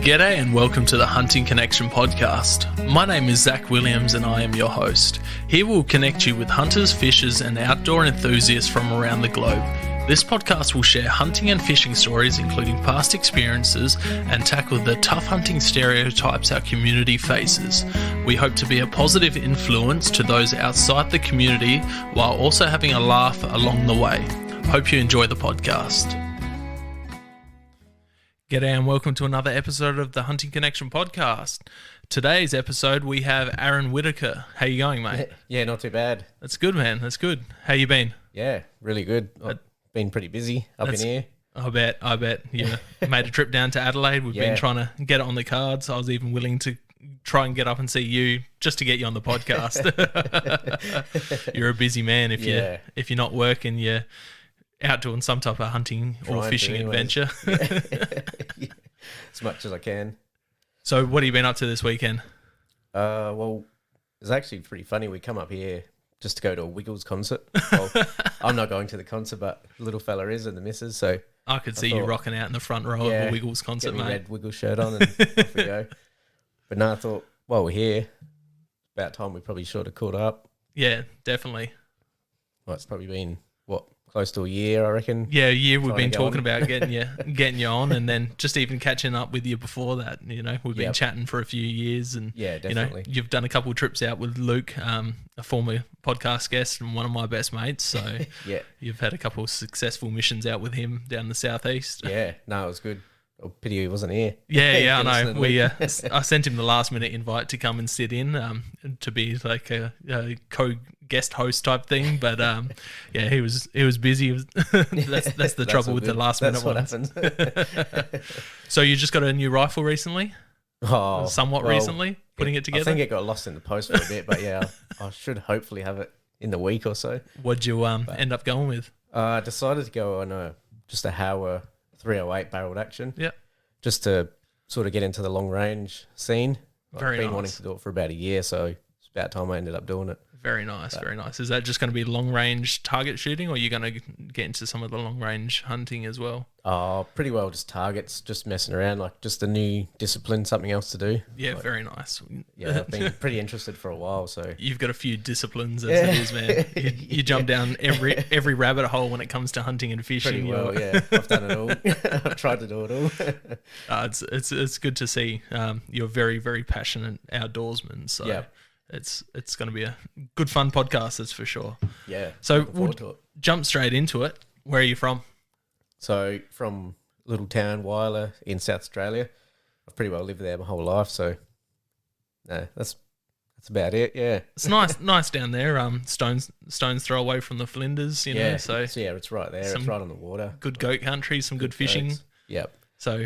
G'day and welcome to the Hunting Connection podcast. My name is Zach Williams and I am your host. Here we'll connect you with hunters, fishers and outdoor enthusiasts from around the globe. This podcast will share hunting and fishing stories including past experiences and tackle the tough hunting stereotypes our community faces. We hope to be a positive influence to those outside the community while also having a laugh along the way. Hope you enjoy the podcast. G'day and welcome to another episode of the Hunting Connection podcast. Today's episode we have Aaron Whitaker. How you going, mate? Yeah, not too bad. That's good, man. That's good. How you been? Yeah, really good. I've been pretty busy up in here. I bet. You made a trip down to Adelaide. We've been trying to get it on the cards. I was even willing to try and get up and see you just to get you on the podcast. You're a busy man if you're not working. You're out doing some type of hunting or fishing adventure. As much as I can. So what have you been up to this weekend? Well, it's actually pretty funny. We come up here just to go to a Wiggles concert. Well, I'm not going to the concert, but the little fella is and the missus. So I could see you rocking out in the front row of a Wiggles concert, get my mate. Red Wiggles shirt on and off we go. But no, I thought, well, we're here. It's about time we probably should have caught up. Yeah, definitely. Well, it's probably been, close to a year, I reckon. Yeah, a year we've been talking about getting you on, and then just even catching up with you before that. You know, we've been chatting for a few years, and definitely. You've done a couple of trips out with Luke, a former podcast guest and one of my best mates. So you've had a couple of successful missions out with him down the southeast. Yeah, no, it was good. Oh, pity he wasn't here. Yeah, I know. I sent him the last minute invite to come and sit in, to be like a co-guest host type thing. But he was busy. That's the trouble with the last minute ones. What happens. So you just got a new rifle recently? Recently, putting it together. I think it got lost in the post for a bit, but I should hopefully have it in the week or so. What'd you end up going with? I decided to go on just a Hauer 308 barreled action. Yeah. Just to sort of get into the long range scene. I've been wanting to do it for about a year, so it's about time I ended up doing it. Very nice, very nice. Is that just going to be long range target shooting, or are you going to get into some of the long range hunting as well? Pretty well just targets, just messing around, like just a new discipline, something else to do. Yeah, very nice. Yeah, I've been pretty interested for a while, so. You've got a few disciplines as it is, man. You jump down every rabbit hole when it comes to hunting and fishing. Pretty well, yeah. I've done it all. I've tried to do it all. It's good to see. You're a very, very passionate outdoorsman, so it's going to be a good fun podcast, that's for sure. Yeah. So we'll jump straight into it. Where are you from? So from a little town, Whitaker, in South Australia. I've pretty well lived there my whole life, so no, that's about it. Yeah, it's nice down there. Stones throw away from the Flinders, you know. So it's right there. It's right on the water. Good goat country, some good fishing. Goats. Yep. So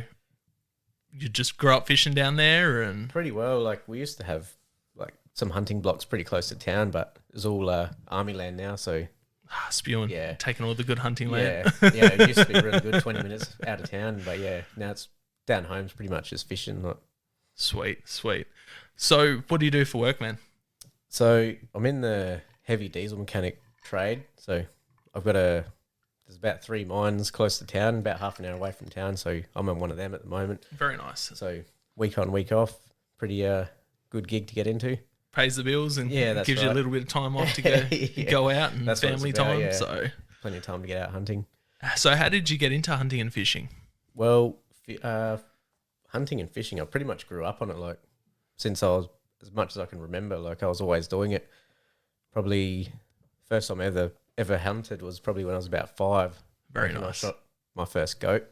you just grew up fishing down there, and pretty well. Like we used to have like some hunting blocks pretty close to town, but it's all army land now. So. Spewing, taking all the good hunting land. Yeah, it used to be really good, 20 minutes out of town, but now it's down home's pretty much just fishing. Like. Sweet. So what do you do for work, man? So I'm in the heavy diesel mechanic trade. So I've got there's about 3 mines close to town, about half an hour away from town. So I'm on one of them at the moment. Very nice. So week on, week off, pretty good gig to get into. Pays the bills and gives you a little bit of time off to go out and that's family time. Yeah. So plenty of time to get out hunting. So how did you get into hunting and fishing? Well, hunting and fishing, I pretty much grew up on it. Like since I was as much as I can remember, like I was always doing it. Probably first time I ever hunted was probably when I was about 5. Very nice. I shot my first goat.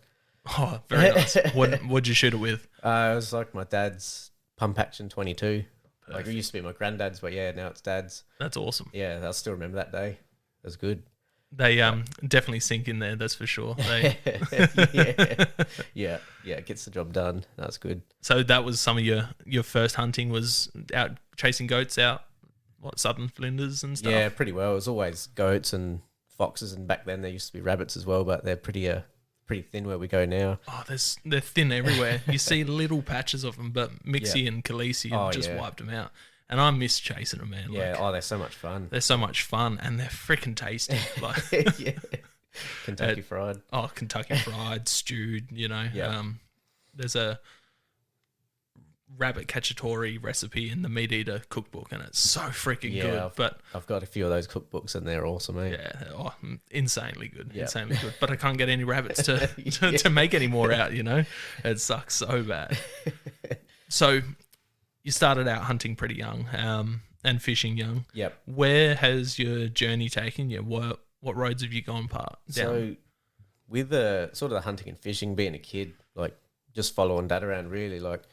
Oh, very nice. What'd you shoot it with? It was like my dad's pump action 22. Perfect. Like it used to be my granddad's, but now it's dad's. That's awesome. Yeah, I still remember that day. It was good. They definitely sink in there, that's for sure. Yeah, it gets the job done. That's good. So that was some of your first hunting was out chasing goats out, southern Flinders and stuff? Yeah, pretty well. It was always goats and foxes, and back then there used to be rabbits as well, but they're pretty thin where we go now. Oh, they're thin everywhere. You see little patches of them, but Mixie and Khaleesi have just wiped them out. And I miss chasing them, man. Yeah, they're so much fun. They're so much fun, and they're freaking tasty. Like, Kentucky fried. Oh, Kentucky fried, stewed, you know. Yeah. There's a rabbit cacciatore recipe in the Meat Eater cookbook, and it's so freaking Yeah, good. But I've got a few of those cookbooks and they're awesome, eh? yeah, insanely good, Yeah. insanely good. But I can't get any rabbits to make any more out. It sucks so bad. So you started out hunting pretty young, and fishing young. Yep. Where has your journey taken you? What roads have you gone down? So with the sort of the hunting and fishing, being a kid, like just following dad around really, like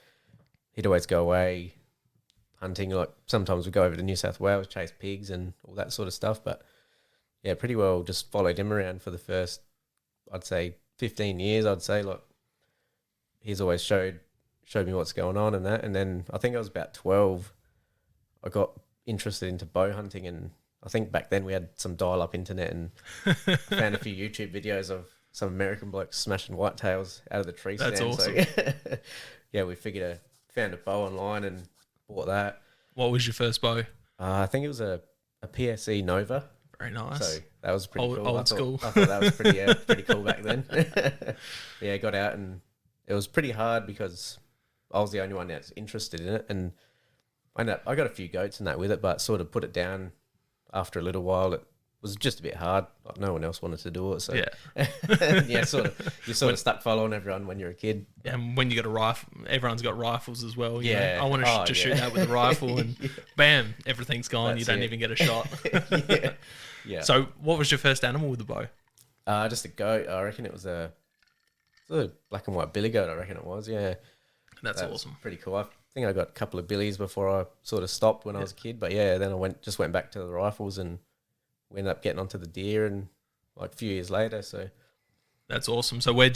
he'd always go away hunting. Like sometimes we'd go over to New South Wales, chase pigs and all that sort of stuff. But yeah, pretty well just followed him around for the first, I'd say 15 years, I'd say. Like he's always showed me what's going on and that. And then I think I was about 12, I got interested into bow hunting, and I think back then we had some dial-up internet, and I found a few YouTube videos of some American blokes smashing whitetails out of the tree stand. That's awesome. So yeah, we found a bow online and bought that. What was your first bow? I think it was a PSE Nova. Very nice. So that was pretty cool. Old school. I thought that was pretty cool back then. Yeah, got out, and it was pretty hard because I was the only one that's interested in it, and I got a few goats and that with it, but sort of put it down after a little while. It was just a bit hard. Like no one else wanted to do it, so Yeah. yeah, you're sort of stuck following everyone when you're a kid. And when you got a rifle, everyone's got rifles as well. You Yeah. know? I want to shoot that with a rifle, and bam, everything's gone. That's you don't it. even get a shot. Yeah, yeah. So, what was your first animal with the bow? Just a goat. I reckon it was a black and white billy goat. I reckon it was. Yeah, That's that was awesome. pretty cool. I think I got a couple of billies before I sort of stopped when I was a kid. But yeah, then I went back to the rifles, and we ended up getting onto the deer, and like a few years later. So That's awesome. So, when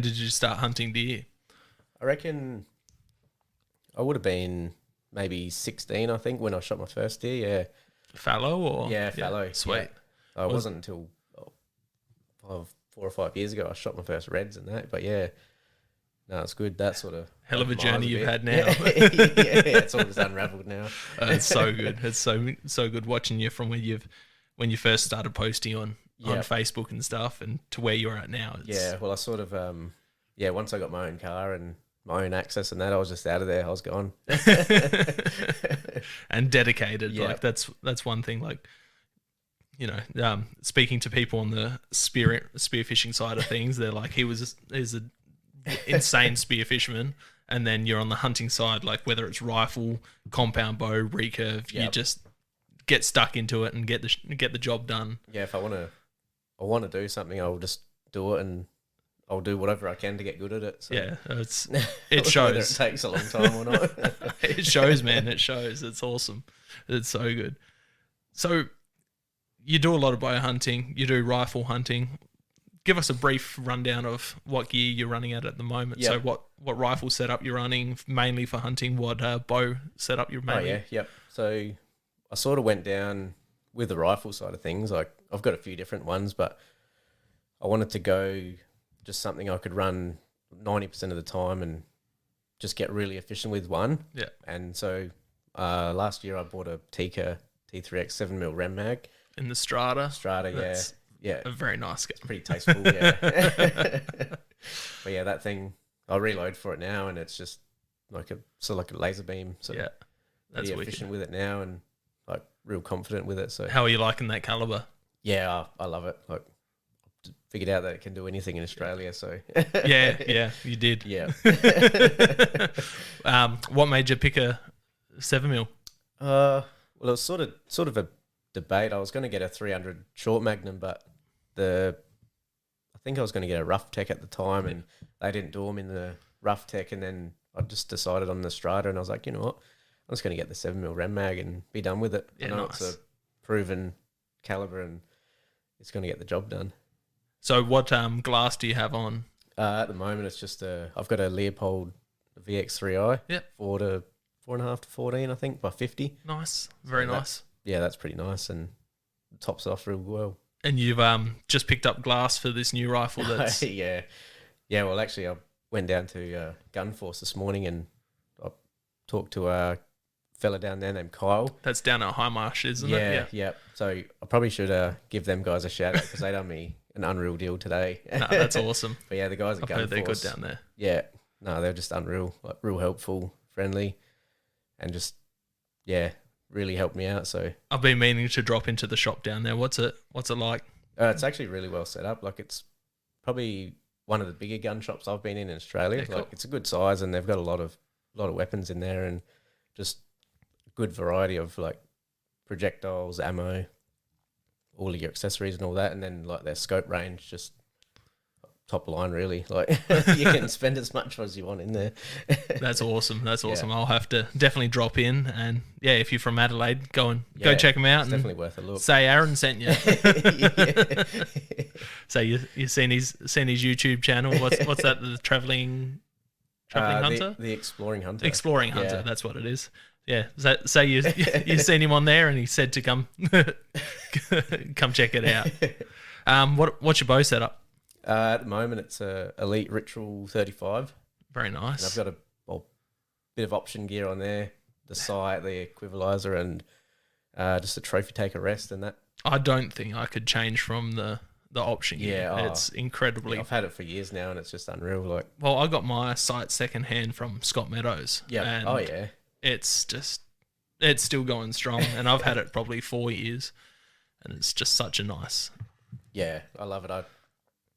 did you start hunting deer? I reckon I would have been maybe 16, I think, when I shot my first deer. Yeah, Fallow or fallow. Sweet. Yeah. It wasn't until 4 or 5 years ago I shot my first reds and that. But yeah, no, it's good. That sort of Hell of a journey you've had now. Yeah, it's all just unraveled now. It's so good. It's so good watching you from when you first started posting on Facebook and stuff, and to where you're at now. Yeah, well, I sort of once I got my own car and my own access and that, I was just out of there. I was gone. And dedicated. Yeah. Like that's one thing. Like, speaking to people on the spearfishing side of things, they're like, he's an insane spear fisherman, and then you're on the hunting side, like whether it's rifle, compound bow, recurve, you just get stuck into it and get the job done. Yeah, if I want to do something, I'll just do it, and I'll do whatever I can to get good at it. So. Yeah, it Whether shows. it takes a long time or not. It shows, man. It shows. It's awesome. It's so good. So you do a lot of bow hunting. You do rifle hunting. Give us a brief rundown of what gear you're running at the moment. Yep. So what rifle setup you're running mainly for hunting? What bow setup you're mainly? Oh yeah, yep. So I sort of went down with the rifle side of things. Like I've got a few different ones, but I wanted to go just something I could run 90% of the time and just get really efficient with one. Yeah. And so last year I bought a Tika T3X 7mm Rem mag. In the Strata. That's yeah. A very nice gun. Pretty tasteful, yeah. But yeah, that thing, I reload for it now, and it's just like a laser beam. So Yeah. That's pretty wicked. efficient with it now, and like real confident with it. So How are you liking that caliber? yeah, I love it. Like figured out that it can do anything in Australia. So Yeah, you did. yeah. What made you pick a 7mm? Well, it was sort of a debate. I was going to get a 300 short Magnum, but I think I was going to get a rough tech at the time, and they didn't do them in the rough tech. And then I just decided on the Strata, and I was like, you know what, I'm just going to get the 7mm Rem mag and be done with it. Yeah, I know nice. it's a proven caliber, and it's going to get the job done. So what glass do you have on? At the moment, it's just I've got a Leopold VX3i. Yep. 4.5 to 14, I think, by 50. Nice. Very So nice. Yeah, that's pretty nice, and tops off real well. And you've just picked up glass for this new rifle that's... Yeah. Well, actually, I went down to Gunforce this morning, and I talked to a fella down there named Kyle. That's down at High Marsh, isn't it? Yeah. So I probably should give them guys a shout out, because they done me an unreal deal today. No, that's awesome. But yeah, the guys at I've Gunforce. heard they're good down there. Yeah, no, they're just unreal, like real helpful, friendly, and just really helped me out. So I've been meaning to drop into the shop down there. What's it like? it's actually really well set up. Like it's probably one of the bigger gun shops I've been in Australia. Yeah, like cool. it's a good size, and they've got a lot of weapons in there, and just good variety of like projectiles, ammo, all of your accessories and all that, and then like their scope range just top line really. Like you can spend as much as you want in there. That's awesome. That's Yeah. awesome. I'll have to definitely drop in, and yeah, if you're from Adelaide, go Yeah, check them out. It's And definitely worth a look. say Aaron sent you. Yeah. So you seen his YouTube channel? What's that? The traveling hunter, the exploring hunter. exploring hunter. Yeah. That's what it is. Yeah. So say you seen him on there, and he said to come come check it out. What's your bow setup? At the moment, it's a Elite Ritual 35, Very and nice. I've got a bit of option gear on there, the sight, the equalizer, and just a trophy taker rest and that. I don't think I could change from the option. Yeah, gear. It's incredibly. I've had it for years now, and it's just unreal. Like, Well, I got my sight second hand from Scott Meadows. yeah, and it's still going strong, and I've had it probably 4 years, and it's just such a nice. yeah, I love it.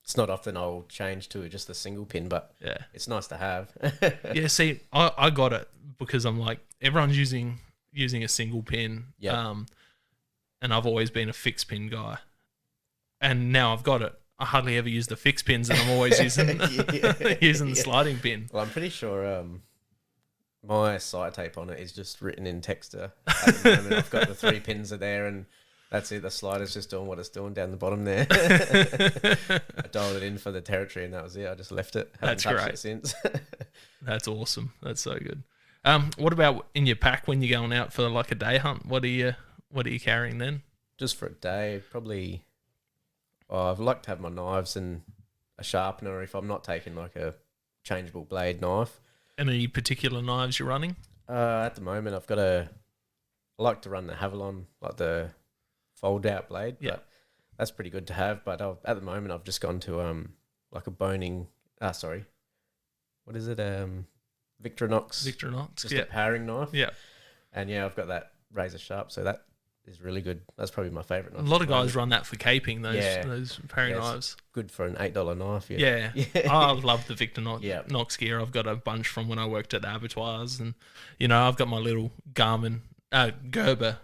It's not often I'll change to just a single pin, but Yeah. it's nice to have. Yeah, see, I got it because I'm like, everyone's using a single pin. Yeah. And I've always been a fixed pin guy. And now I've got it. I hardly ever use the fixed pins, and I'm always using using the sliding pin. Well, I'm pretty sure my sight tape on it is just written in Texter. At the moment, I've got the 3 pins are there, and that's it. The slider's just doing what it's doing down the bottom there. I dialed it in for the territory, and that was it. I just left it. Haven't That's touched great. it since. That's awesome. That's so good. What about in your pack when you're going out for like a day hunt? What are you carrying then? Just for a day, probably. I'd like to have my knives and a sharpener if I'm not taking like a changeable blade knife. Any particular knives you're running? At the moment, I like to run the Havilon, like the fold-out blade. Yeah. But that's pretty good to have. But at the moment, I've just gone to like a boning. What is it? Victorinox. Victorinox. Just Yeah. a powering knife. Yeah. And yeah, I've got that razor sharp, so that is really good. That's probably my favorite A knife. lot of guys run that for caping, Yeah. those paring Yeah, it's knives. Good for an $8 knife. Yeah. I love the Victorinox Yeah. Knox gear. I've got a bunch from when I worked at the abattoirs, and I've got my little Garmin Gerber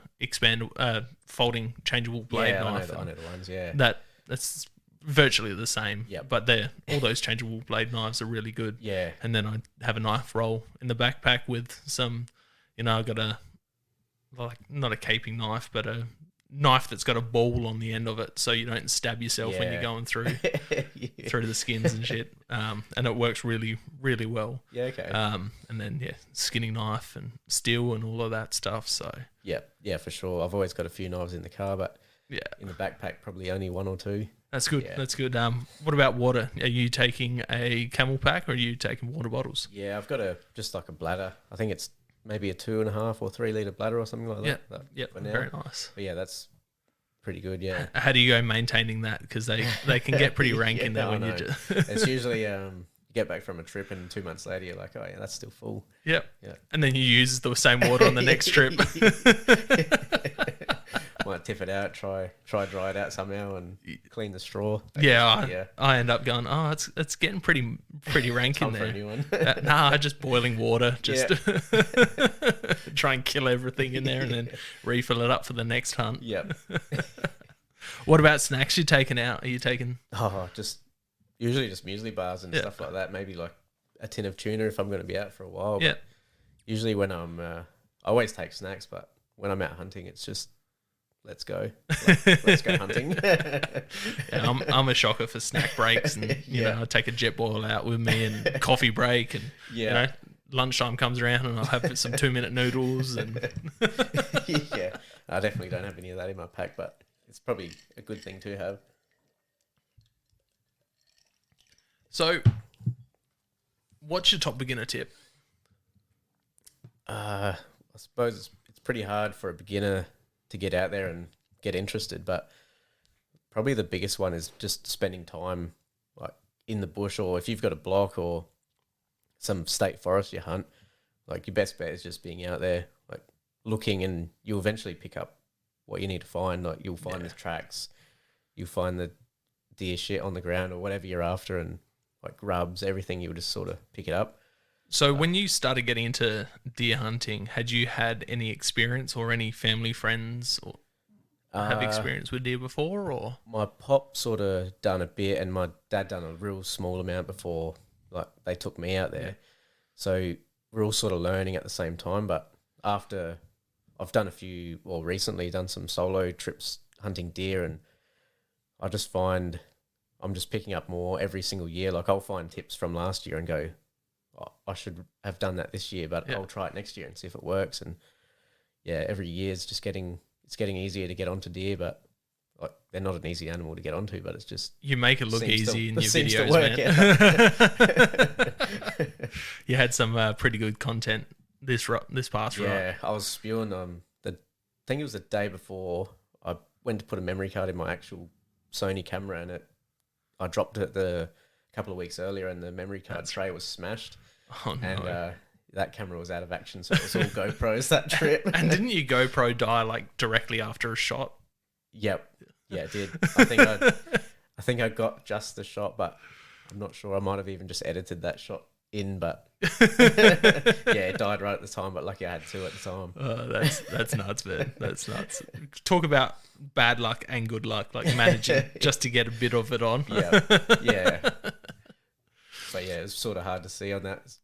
folding changeable blade Yeah, knife. I know the ones. Yeah. That's virtually the same. Yep. But all those changeable blade knives are really good. Yeah. And then I have a knife roll in the backpack with some, I've got not a caping knife, but a knife that's got a ball on the end of it, so you don't stab yourself when you're Yeah. going through Yeah. through the skins and shit. And it works really, really well. Yeah, okay. And then skinning knife and steel and all of that stuff. So Yeah, for sure. I've always got a few knives in the car, but yeah, in the backpack, probably only 1 or 2. that's good. Yeah. That's good. What about water? Are you taking a camel pack or are you taking water bottles? Yeah, I've got just like a bladder. I think it's maybe a 2.5 or 3 litre bladder or something like that. But Yeah, for now. very nice. But yeah, that's pretty good. Yeah. How do you go maintaining that? Because they can get pretty rank in there I when you know. just. It's usually you get back from a trip and 2 months later you're like, oh yeah, that's still full. Yep. Yeah. And then you use the same water on the next trip. Might tip it out, try dry it out somehow and clean the straw. Yeah, I end up going, oh, it's getting pretty rank in Time for a there. new one. Nah, just boiling water, just try and kill everything in there and then refill it up for the next hunt. Yep. What about snacks you're taking out? Are you taking? Oh, usually just muesli bars and Yeah. stuff like that. Maybe like a tin of tuna if I'm going to be out for a while. Yeah. But usually when I always take snacks, but when I'm out hunting, it's just let's go, let's go hunting. Yeah, I'm a shocker for snack breaks, and I take a jet boil out with me and coffee break, and lunchtime comes around and I'll have some 2-minute noodles and Yeah, I definitely don't have any of that in my pack, but it's probably a good thing to have. So, what's your top beginner tip? I suppose it's pretty hard for a beginner to get out there and get interested, but probably the biggest one is just spending time like in the bush, or if you've got a block or some state forest you hunt, like your best bet is just being out there, like looking, and you'll eventually pick up what you need to find. Like you'll find the tracks, you'll find the deer shit on the ground or whatever you're after, and like grubs, everything, you'll just sort of pick it up. So when you started getting into deer hunting, had you had any experience or any family friends or have experience with deer before? Or my pop sort of done a bit, and my dad done a real small amount before, like they took me out there. So we're all sort of learning at the same time. But after I've done recently done some solo trips hunting deer, and I just find I'm just picking up more every single year. Like I'll find tips from last year and go, oh, I should have done that this year, but I'll try it next year and see if it works. And every year is just getting easier to get onto deer, but like they're not an easy animal to get onto, but it's just you make it look easy in your videos, man. You had some pretty good content this past run. Yeah, I was spewing. I think it was the day before I went to put a memory card in my actual Sony camera, and I dropped it a couple of weeks earlier, and the memory card tray was smashed. Oh no. And that camera was out of action, so it was all GoPros that trip. And didn't your GoPro die like directly after a shot? Yep. Yeah, it did. I think I got just the shot, but I'm not sure. I might have even just edited that shot in, but it died right at the time. But lucky I had two at the time. That's nuts, man. That's nuts. Talk about bad luck and good luck, like managing just to get a bit of it on. Yeah. But yeah, it was sort of hard to see on that.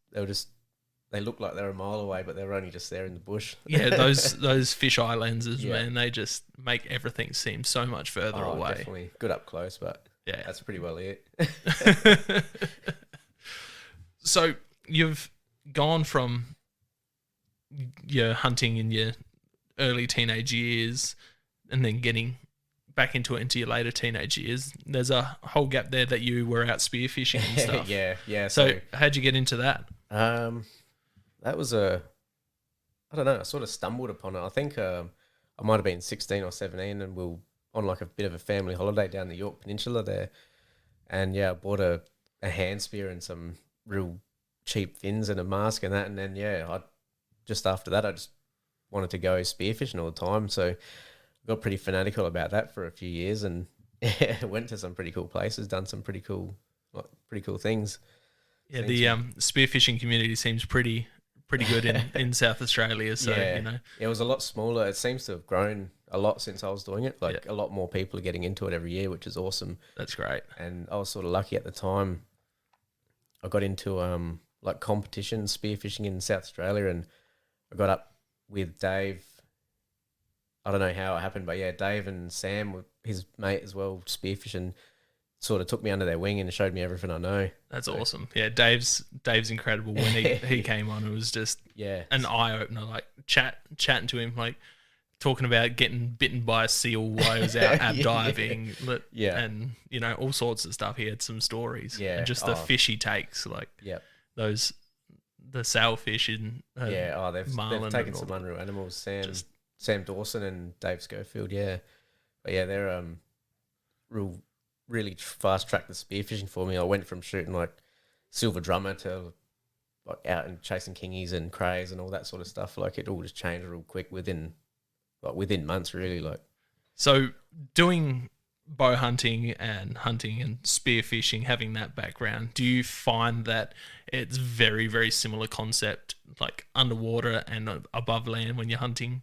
They looked like they were a mile away, but they were only just there in the bush. Yeah, those fisheye lenses, man, they just make everything seem so much further away. Definitely good up close, but that's pretty well it. So you've gone from your hunting in your early teenage years and then getting back into it into your later teenage years. There's a whole gap there that you were out spearfishing and stuff. Yeah. So how'd you get into that? That was I don't know, I sort of stumbled upon it. I think I might have been 16 or 17, and we were on like a bit of a family holiday down the York Peninsula there. And I bought a hand spear and some real cheap fins and a mask and that. And then, just after that, I just wanted to go spearfishing all the time. So I got pretty fanatical about that for a few years, and went to some pretty cool places, done some pretty cool things. Yeah, the spearfishing community seems pretty good in South Australia. So it was a lot smaller. It seems to have grown a lot since I was doing it. Like a lot more people are getting into it every year, which is awesome. That's great. And I was sort of lucky at the time. I got into like competition spearfishing in South Australia, and I got up with Dave. I don't know how it happened, but Dave and Sam, his mate as well, spearfishing, sort of took me under their wing and showed me everything I know. That's awesome. Yeah, Dave's incredible. When he came on, it was just an eye opener. Like chatting to him, like talking about getting bitten by a seal while he was out ab diving, and all sorts of stuff. He had some stories, and just the fish he takes, like the sailfish and they've taken some unreal animals. Sam Dawson and Dave Schofield, but they're really fast tracked the spearfishing for me. I went from shooting like silver drummer to like out and chasing kingies and crays and all that sort of stuff. Like it all just changed real quick within months, really. Like, so doing bow hunting and spearfishing, having that background, do you find that it's very, very similar concept, like underwater and above land when you're hunting?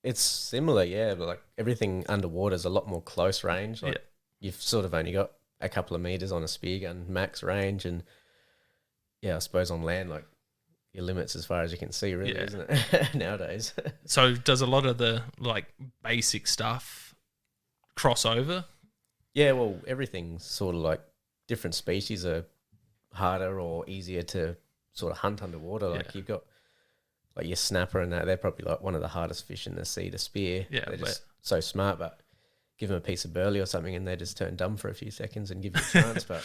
It's similar, but like everything underwater is a lot more close range. Like you've sort of only got a couple of meters on a spear gun max range, and I suppose on land, like your limits as far as you can see, really, isn't it? Nowadays. So does a lot of the like basic stuff cross over? Yeah, well, everything's sort of like different species are harder or easier to sort of hunt underwater. Like you've got like your snapper and that, they're probably like one of the hardest fish in the sea to spear. Yeah, they're just so smart, but give them a piece of burley or something and they just turn dumb for a few seconds and give you a chance. But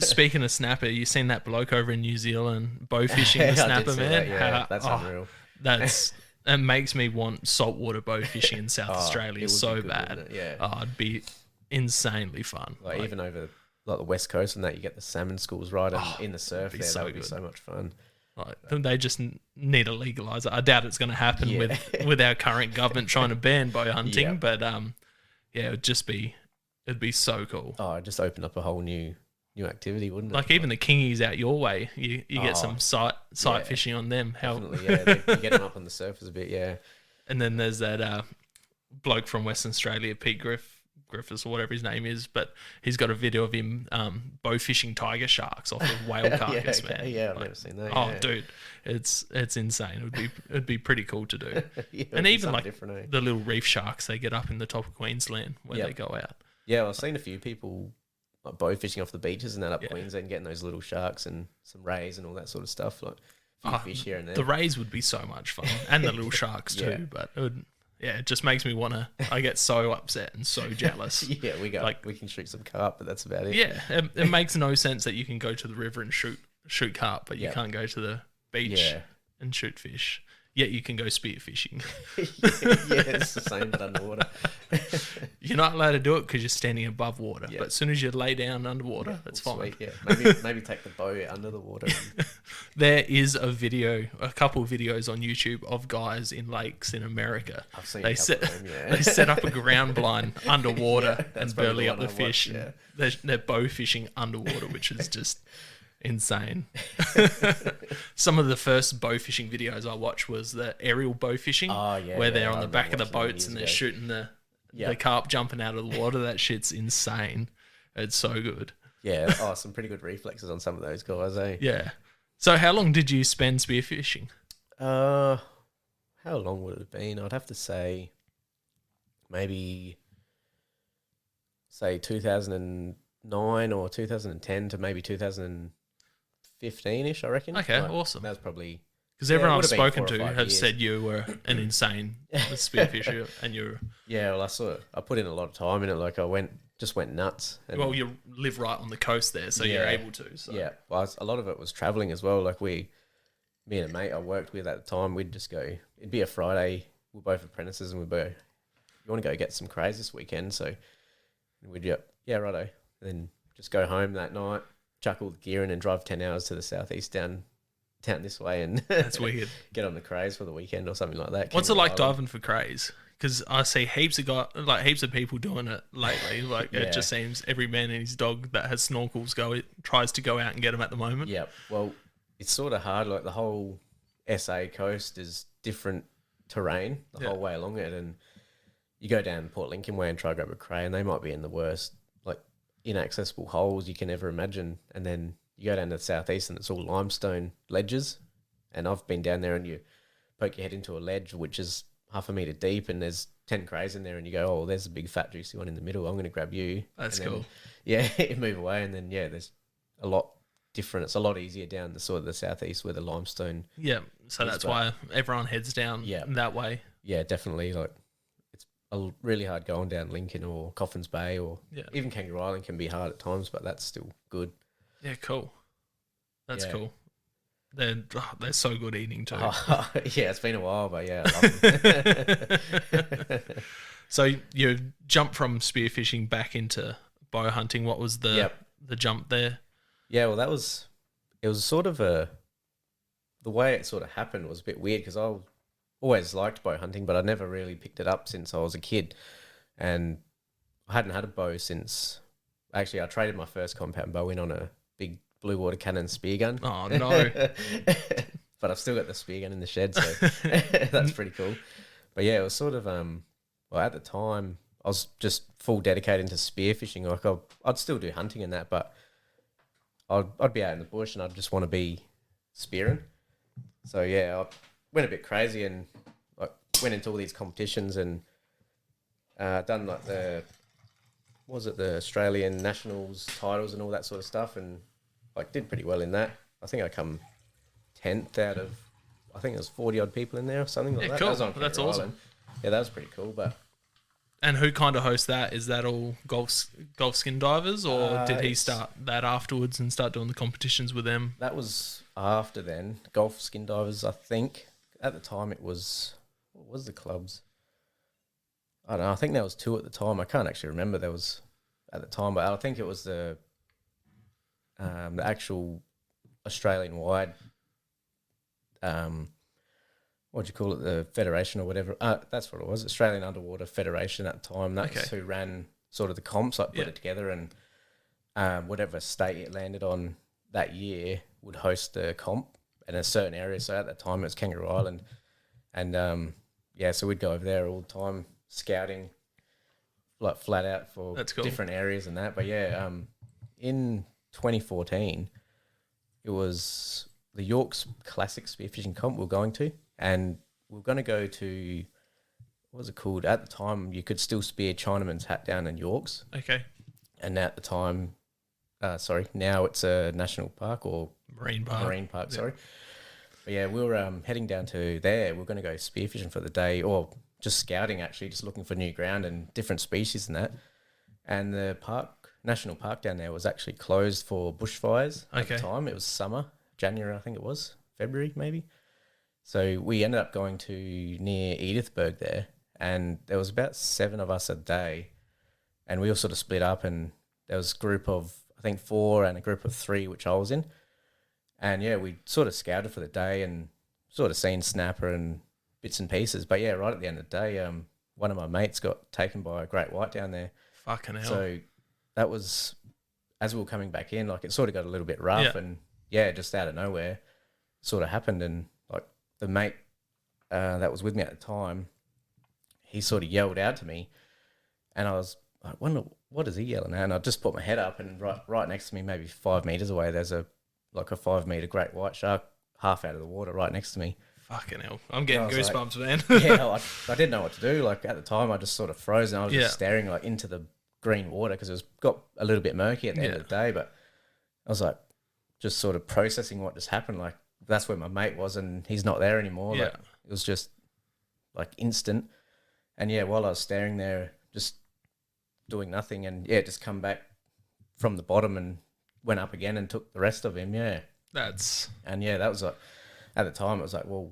speaking of snapper, you seen that bloke over in New Zealand bow fishing the snapper, man? That, that's unreal. That makes me want saltwater bow fishing in South Australia so bad. Yeah, it'd be insanely fun. Like even over like the West Coast and that, you get the salmon schools right in the surf be there. so That would be good. so much fun. Like, they just need to legalise it. I doubt it's going to happen with our current government trying to ban bow hunting, Yeah. but it'd be so cool. Oh, it just opened up a whole new activity, wouldn't it? Like even the kingies out your way, you get some sight yeah. fishing on them. Definitely, yeah. You get them up on the surface a bit, yeah. And then there's that bloke from Western Australia, Pete Griffiths or whatever his name is, but he's got a video of him bow fishing tiger sharks off a whale carcass, man. Yeah, I've never seen that. Oh, yeah. dude, it's insane. It'd be pretty cool to do. Yeah, And even like different, the little reef sharks they get up in the top of Queensland where they go out. Yeah, well, I've seen a few people like bow fishing off the beaches and that up Yeah. Queensland, getting those little sharks and some rays and all that sort of stuff. Like a few fish here and there. The rays would be so much fun, and the little sharks too. Yeah. But it just makes me wanna. I get so upset and so jealous. Yeah, we can shoot some carp, but that's about it. Yeah, it makes no sense that you can go to the river and shoot carp, but you Yep. can't go to the beach Yeah. and shoot fish. Yet you can go spear fishing. Yeah, it's the same but underwater. You're not allowed to do it because you're standing above water. Yeah. But as soon as you lay down underwater, that's fine. Sweet, yeah. Maybe take the bow under the water. There is a couple of videos on YouTube of guys in lakes in America. I've seen They a couple set of them, yeah. they set up a ground blind underwater that's and probably burly the up one the I fish. watched, And they're bow fishing underwater, which is just insane. Some of the first bow fishing videos I watched was the aerial bow fishing, Oh, yeah, where they're yeah, on I the back of remember the watching them boats and they're years ago. shooting the Yep. carp jumping out of the water. That shit's insane. It's so good. Yeah, some pretty good reflexes on some of those guys, eh? Yeah. So how long did you spend spearfishing? How long would it have been? I'd have to say maybe 2009 or 2010 to maybe 2015-ish, I reckon. Okay, Like, awesome. That was probably... Because everyone it I've would have been spoken 4 or to 5 have years. said you were an insane spearfisher, and you're Yeah, well, I put in a lot of time in it. Like, I went nuts. And well, you live right on the coast there, so you're Yeah. able to. So. yeah, well, a lot of it was traveling as well. Like, me and a mate I worked with at the time, we'd just go... It'd be a Friday. We're both apprentices, and we'd go, you want to go get some crays this weekend? So we'd, yeah, righto. And then just go home that night, chuck all the gear in and drive 10 hours to the southeast down this way and That's weird. get on the crays for the weekend or something like that. What's it Kangaroo like Island. diving for crays? Because I see heaps of people doing it lately. Like Yeah. it just seems every man and his dog that has snorkels tries to go out and get them at the moment. Yeah, well, it's sort of hard. Like the whole SA coast is different terrain the whole way along it, and you go down Port Lincoln way and try to grab a cray, and they might be in the worst, like inaccessible holes you can ever imagine. And then you go down to the southeast, and it's all limestone ledges. And I've been down there, and you poke your head into a ledge which is half a meter deep, and there's 10 crays in there, and you go, "Oh, there's a big fat juicy one in the middle. I'm going to grab you." That's And then, cool. Yeah, you move away, and then there's a lot different. It's a lot easier down the sort of the southeast where the limestone. Yeah, so Yes, that's but- why everyone heads down Yeah. that way. Yeah, definitely. Like it's really hard going down Lincoln or Coffin's Bay or Yeah. even Kangaroo Island can be hard at times, but that's still good. Yeah, cool. That's Yeah. cool. They're so good eating too. Oh, yeah, it's been a while, but yeah, I love them. So you jumped from spearfishing back into bow hunting. What was the jump there? Yeah, well, it was sort of the way it sort of happened was a bit weird because I always liked bow hunting, but I never really picked it up since I was a kid. And I hadn't had a bow since, actually, I traded my first compound bow in on a big blue water cannon spear gun. Oh no! But I've still got the spear gun in the shed, so that's pretty cool. But yeah, it was sort of, well, at the time, I was just full dedicated to spearfishing. Like, I'd still do hunting and that, but I'd be out in the bush and I'd just want to be spearing. So yeah, I went a bit crazy and like went into all these competitions and done like the Australian Nationals titles and all that sort of stuff, and like did pretty well in that. I think I come 10th out of, I think it was 40 odd people in there or something like that. Cool. That was on That's Kangaroo awesome. Island. Yeah, that was pretty cool. But And who kind of hosts that? Is that all golf skin divers, or did he it's- start that afterwards and start doing the competitions with them? that was after then. Golf skin divers, I think. At the time it was, what was the clubs? I don't know. I think there was 2 at the time. I can't actually remember there was at the time, but I think it was the the actual Australian-wide, what do you call it, the federation or whatever. That's what it was, Australian Underwater Federation at the time. That's who ran sort of the comps, like put it together, and whatever state it landed on that year would host the comp in a certain area. So at that time it was Kangaroo Island, and so we'd go over there all the time scouting, like flat out for different areas and that. But in 2014, it was the York's Classic Spearfishing Comp we were going to, and we were going to go to, what was it called? At the time, you could still spear Chinaman's hat down in York's. Okay. And at the time, now it's a national park or Marine park, yeah. Sorry. But yeah, we were heading down to there. We were going to go spearfishing for the day, or just scouting actually, just looking for new ground and different species and that. And the national park down there was actually closed for bushfires at the time. It was summer, January I think it was, February maybe. So we ended up going to near Edithburgh there, and there was about 7 of us a day, and we all sort of split up, and there was a group of, I think 4 and a group of 3, which I was in. And yeah, we sort of scouted for the day and sort of seen snapper and bits and pieces. But yeah, right at the end of the day, one of my mates got taken by a great white down there. Fucking hell. So that was, as we were coming back in, like it sort of got a little bit rough, and just out of nowhere sort of happened. And like the mate that was with me at the time, he sort of yelled out to me, and I was like, what is he yelling at? And I just put my head up, and right next to me, maybe 5 meters away, there's a 5 meter great white shark half out of the water right next to me. Fucking hell. I'm getting goosebumps, man. I didn't know what to do. Like at the time, I just sort of froze, and I was just staring like into the green water because it got a little bit murky at the end of the day. But I was like, just sort of processing what just happened. Like that's where my mate was, and he's not there anymore. Like, it was just like instant. And yeah, while I was staring there, just doing nothing, and just come back from the bottom and went up again and took the rest of him. Yeah, that was like, at the time it was like, well,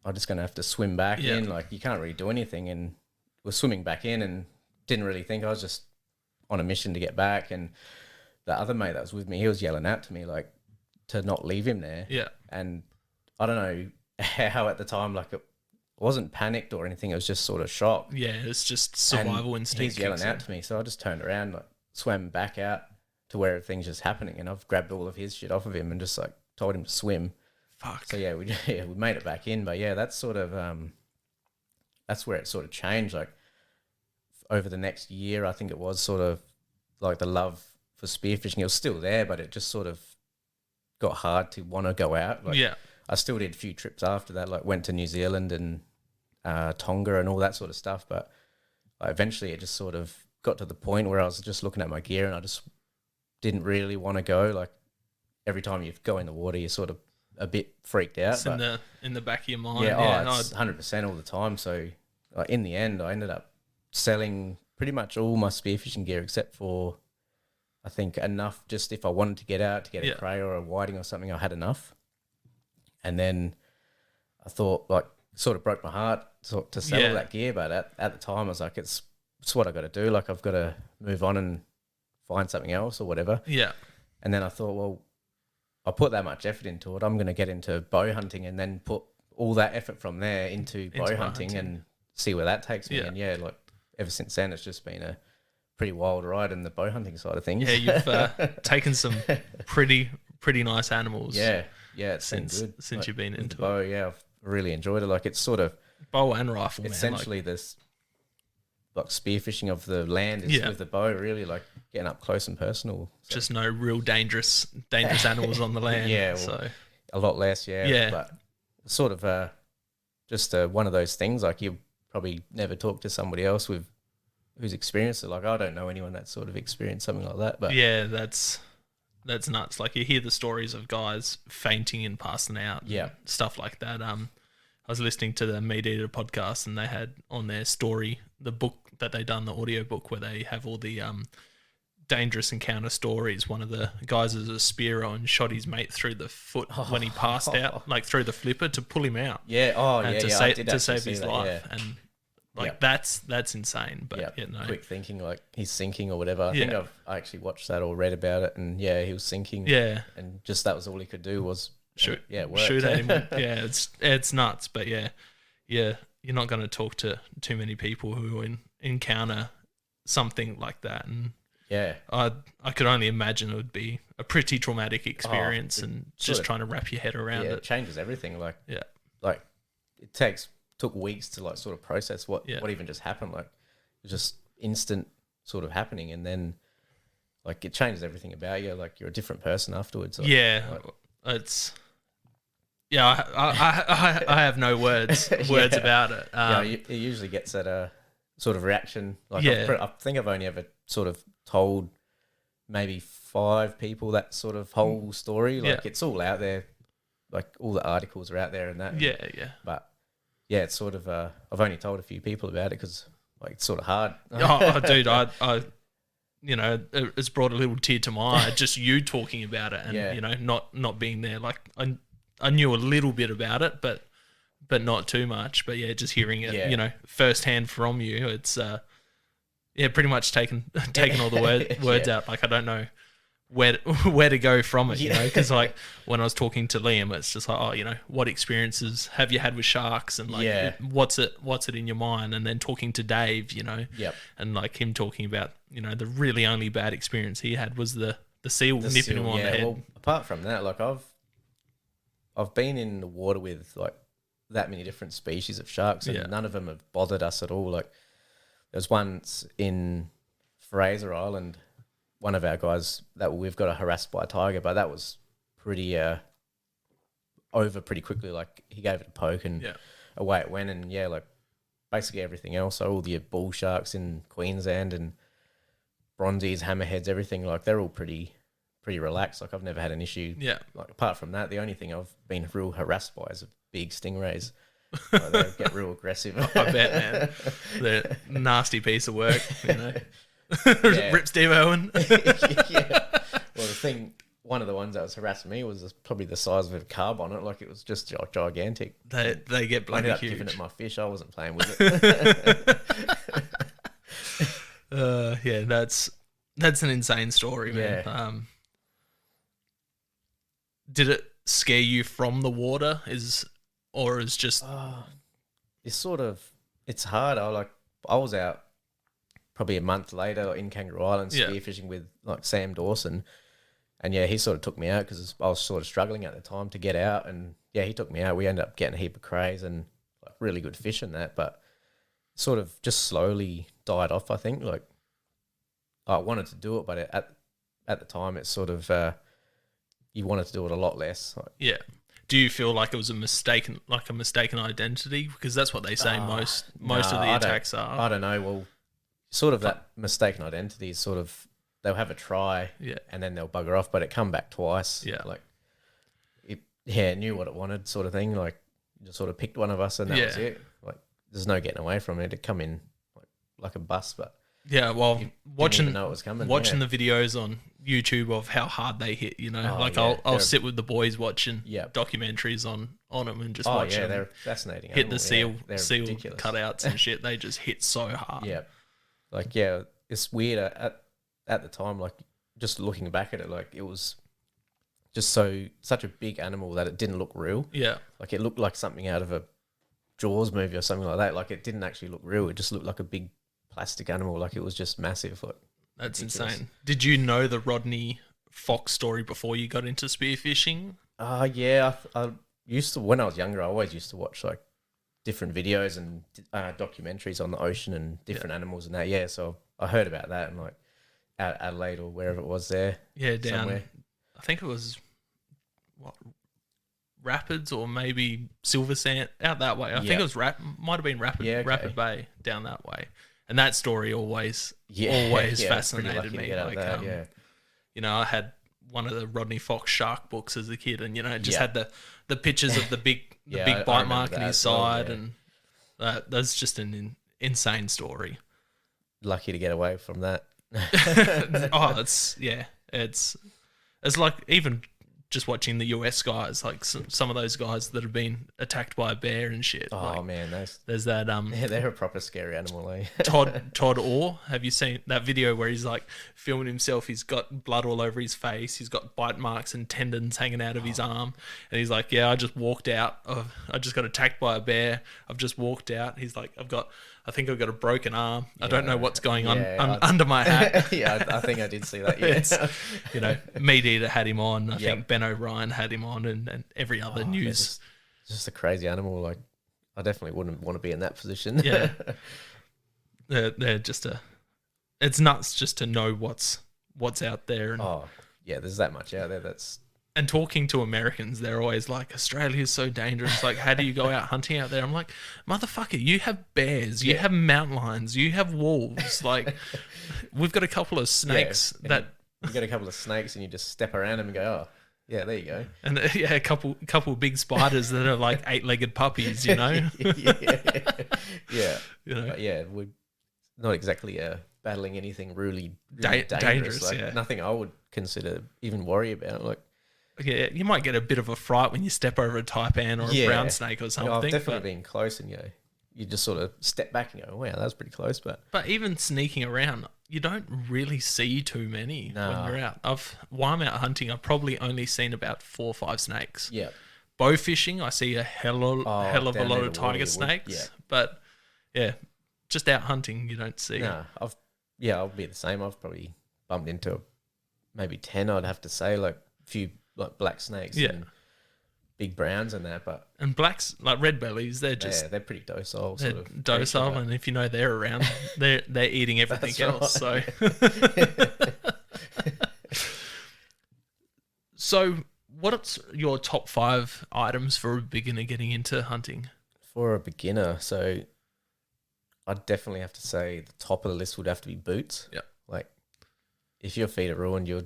I'm just gonna have to swim back in. Like you can't really do anything, and we're swimming back in and didn't really think. I was just on a mission to get back, and the other mate that was with me, he was yelling out to me like to not leave him there. Yeah, and I don't know how at the time, like it wasn't panicked or anything. It was just sort of shock. Yeah, it's just survival instinct. He's yelling out to me, so I just turned around, like swam back out to where everything's just happening, and I've grabbed all of his shit off of him and just like told him to swim. Fuck. So yeah, we made it back in, but yeah, that's sort of that's where it sort of changed. Like over the next year, I think it was sort of like the love for spearfishing. It was still there, but it just sort of got hard to want to go out. Like, I still did a few trips after that, like went to New Zealand and Tonga and all that sort of stuff. But eventually, it just sort of got to the point where I was just looking at my gear and I just didn't really want to go. Like every time you go in the water, you're sort of a bit freaked out. It's in the back of your mind. It's 100% all the time. So in the end, I ended up selling pretty much all my spearfishing gear except for, I think, enough just if I wanted to get out to get a cray or a whiting or something, I had enough. And then I thought, like, sort of broke my heart to sell all that gear. But at the time, I was like, it's what I got to do. Like, I've got to move on and find something else or whatever. Yeah. And then I thought, well, I put that much effort into it, I'm going to get into bow hunting and then put all that effort from there into bow hunting and see where that takes me. And like ever since then, it's just been a pretty wild ride in the bow hunting side of things. Yeah, you've taken some pretty nice animals. Yeah, it's been good since you've been into bow. Yeah, I've really enjoyed it. Like it's sort of bow and rifle. Essentially, this like spearfishing of the land is with the bow. Really, like getting up close and personal. So. Just no real dangerous animals on the land. Yeah, well, so a lot less. Yeah, but sort of just one of those things. Like you probably never talk to somebody else who's experienced it. Like I don't know anyone that's sort of experienced something like that. But yeah, that's nuts. Like you hear the stories of guys fainting and passing out. Yeah, stuff like that. I was listening to the Meat Eater podcast, and they had on their story the book that they done, the audio book, where they have all the dangerous encounter stories. One of the guys is a spearer and shot his mate through the foot when he passed out, like through the flipper to pull him out. Yeah, to save his life. Yeah. And Like that's insane. But quick thinking, like he's sinking or whatever. I think I actually watched that or read about it, and he was sinking. Yeah, and just that was all he could do was shoot. It worked. Shoot at him. Yeah, it's nuts. But yeah, you're not going to talk to too many people who encounter something like that, and I could only imagine it would be a pretty traumatic experience, and just trying to wrap your head around it. It changes everything. Like like it took weeks to like sort of process what even just happened. Like it was just instant sort of happening, and then like it changes everything about you. Like you're a different person afterwards. Like, it's. Yeah, I have no words about it. It usually gets that sort of reaction. Like I think I've only ever sort of told maybe 5 people that sort of whole story. Like it's all out there. Like all the articles are out there and that. But it's sort of I've only told a few people about it because like it's sort of hard. Dude, I it's brought a little tear to my eye just you talking about it, and not being there. Like I knew a little bit about it, but not too much. But just hearing it, firsthand from you, it's pretty much taken all the words out. Like I don't know where to go from it, because like when I was talking to Liam, it's just like, what experiences have you had with sharks, and like what's it in your mind, and then talking to Dave, and like him talking about the really only bad experience he had was the seal nipping him on the head. Well, apart from that, like I've been in the water with like that many different species of sharks, and none of them have bothered us at all. Like there was once in Fraser Island, one of our guys that we've got harassed by a tiger, but that was pretty over pretty quickly. Like he gave it a poke and away it went, and like basically everything else. So all the bull sharks in Queensland and bronzies, hammerheads, everything, like they're all pretty relaxed. Like I've never had an issue. Like apart from that, the only thing I've been real harassed by is big stingrays. Like, they get real aggressive. I bet, man. They're a nasty piece of work, Rip Steve Owen. Well, one of the ones that was harassing me was probably the size of a carb on it. Like it was just gigantic. They get bloody huge. I ended up huge. giving it my fish. I wasn't playing with it. That's an insane story, man. Did it scare you from the water? It's hard. I was out probably a month later in Kangaroo Island spearfishing with like Sam Dawson, and he sort of took me out because I was sort of struggling at the time to get out, and he took me out. We ended up getting a heap of crays and like really good fish in that, but sort of just slowly died off. I think like I wanted to do it, but at the time it's sort of you wanted to do it a lot less. Like, Do you feel like it was a mistaken identity? Because that's what they say most of the attacks are. I don't know. Well, sort of that mistaken identity is sort of they'll have a try, and then they'll bugger off, but it come back twice. Like it knew what it wanted, sort of thing. Like just sort of picked one of us, and that was it. Like there's no getting away from it. It come in like a bus, but. Yeah, well, watching know it was coming, the videos on YouTube of how hard they hit, I'll sit with the boys watching documentaries on them and just watch them. They're fascinating. Hit the seal ridiculous. Cutouts and shit. They just hit so hard. It's weird at the time. Like just looking back at it, like it was just such a big animal that it didn't look real. Like it looked like something out of a Jaws movie or something like that. Like it didn't actually look real. It just looked like a big plastic animal. Like it was just massive. Like that's ridiculous. Insane. Did you know the Rodney Fox story before you got into spearfishing? I used to, when I was younger, I always used to watch like different videos and documentaries on the ocean and different animals and that. So I heard about that and like out Adelaide or wherever it was there. Down somewhere. I think it was Rapids or maybe Silver Sand out that way. I think it was might have been Rapid Bay down that way. And that story always fascinated me. Like, I had one of the Rodney Fox shark books as a kid, and just had the pictures of the big bite mark in his side, and that's just an insane story. Lucky to get away from that. It's like even just watching the US guys, like some of those guys that have been attacked by a bear and shit. Oh like, man, there's that yeah, they're a proper scary animal. Eh? Todd Orr. Have you seen that video where he's like filming himself? He's got blood all over his face. He's got bite marks and tendons hanging out of his arm. And he's like, yeah, I just walked out. I just got attacked by a bear. I've just walked out. He's like, I think I've got a broken arm. I don't know what's going on under my hat. Yeah, I think I did see that. Yeah. You know, Meat Eater had him on. I think Ben O'Brien had him on, and every other news. Just a crazy animal. Like, I definitely wouldn't want to be in that position. Yeah. They're just it's nuts just to know what's out there. And, there's that much out there and talking to Americans, they're always like, Australia's so dangerous. Like, how do you go out hunting out there? I'm like, motherfucker, you have bears, you have mountain lions, you have wolves. Like, we've got a couple of snakes that... You got a couple of snakes and you just step around them and go, oh, yeah, there you go. And a couple of big spiders that are like 8-legged puppies, you know? Yeah. You know? But yeah, we're not exactly battling anything really dangerous. Like, nothing I would consider even worry about. Like, yeah, you might get a bit of a fright when you step over a taipan or a brown snake or something. I've definitely been close, and you just sort of step back and go, wow, that was pretty close. But even sneaking around, you don't really see too many when you're out. While I'm out hunting, I've probably only seen about 4 or 5 snakes. Yeah. Bow fishing, I see a hell of a lot of tiger snakes. Yeah. But yeah, just out hunting, you don't see. No, I'll be the same. I've probably bumped into maybe 10, I'd have to say, like a few like black snakes and big browns and that, and blacks, like red bellies, they're pretty docile. They're docile, and if you know they're around, they're eating everything else. Right. So what's your top 5 items for a beginner getting into hunting? For a beginner, so I'd definitely have to say the top of the list would have to be boots. Yeah, like if your feet are ruined, you're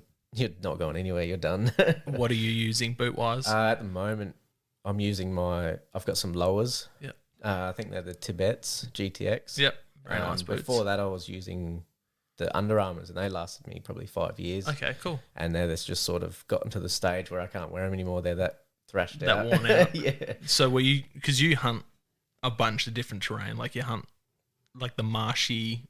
not going anywhere. You're done. What are you using boot wise? At the moment, I'm using I've got some lowers. Yeah. I think they're the Tibets GTX. Yep. Very nice boots. Before that, I was using the Under Armours, and they lasted me probably 5 years. Okay, cool. And they're just sort of gotten to the stage where I can't wear them anymore. They're that thrashed out. That worn out. Yeah. So because you hunt a bunch of different terrain, like you hunt like the marshy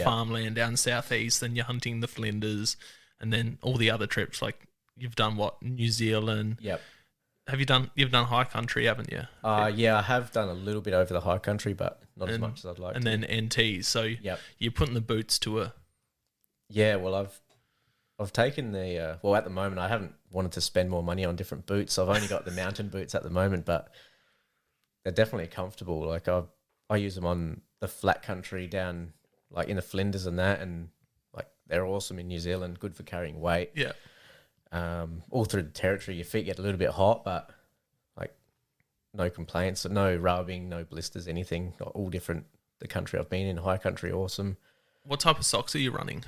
farmland down southeast, then you're hunting the Flinders, and then all the other trips, like you've done New Zealand. Yep. You've done high country, haven't you? Yeah, I have done a little bit over the high country, but not as much as I'd like to. And then NTs. So you're putting the boots to a... Yeah, well, I've taken the... at the moment, I haven't wanted to spend more money on different boots. I've only got the mountain boots at the moment, but they're definitely comfortable. Like I use them on the flat country down, like in the Flinders and that, and like they're awesome in New Zealand, good for carrying weight. Yeah. All through the territory, your feet get a little bit hot, but like no complaints, no rubbing, no blisters, anything. All different. The country I've been in, high country, awesome. What type of socks are you running?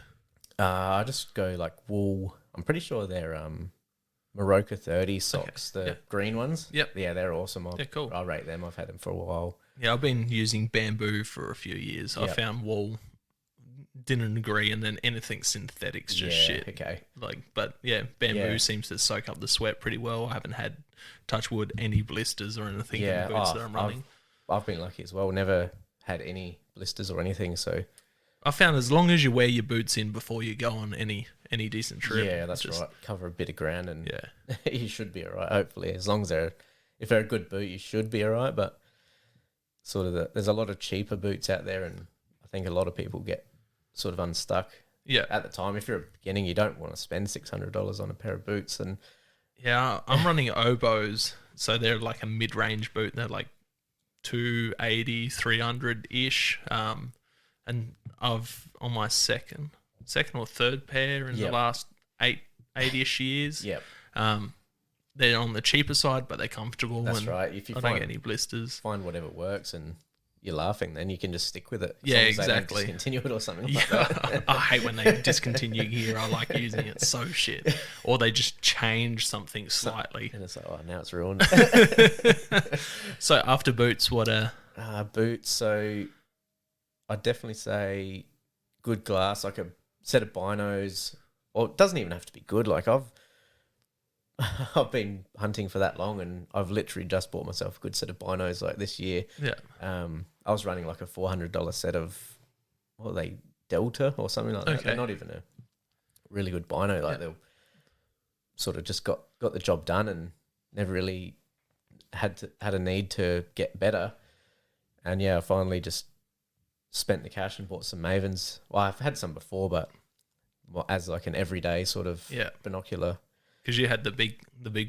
I just go like wool. I'm pretty sure they're Morocco 30 socks, the green ones. Yep. Yeah, they're awesome. Cool. I rate them. I've had them for a while. Yeah, I've been using bamboo for a few years. I found wool, didn't agree, and then anything synthetic's just shit. Okay. But bamboo seems to soak up the sweat pretty well. I haven't had, touch wood, any blisters or anything in the boots that I'm running. I've been lucky as well. Never had any blisters or anything. So I found as long as you wear your boots in before you go on any decent trip. Yeah, that's right. Cover a bit of ground and you should be all right, hopefully. As long as if they're a good boot, you should be all right. But sort of there's a lot of cheaper boots out there, and I think a lot of people get sort of unstuck. Yeah. At the time, if you're beginning, you don't want to spend $600 on a pair of boots. And yeah, I'm running Oboes, so they're like a mid-range boot. They're like 280, 300-ish. And I've on my second or third pair in the last 8-ish years. Yep. They're on the cheaper side, but they're comfortable. That's right. If you don't get any blisters, find whatever works, and you're laughing, then you can just stick with it. Yeah, exactly. Discontinue it or something like that. I hate when they discontinue gear. I like using it. So shit. Or they just change something slightly. And it's like, oh, now it's ruined. So after boots, what are... Boots, so I'd definitely say good glass, like a set of binos. Or it doesn't even have to be good. Like I've I've been hunting for that long, and I've literally just bought myself a good set of binos like this year. Yeah. I was running like a $400 set of, what are they, Delta or something like that. Okay. They're not even a really good bino. Like they'll sort of just got the job done and never really had a need to get better. And yeah, I finally just spent the cash and bought some Mavens. Well, I've had some before, but as like an everyday sort of binocular. Because you had the big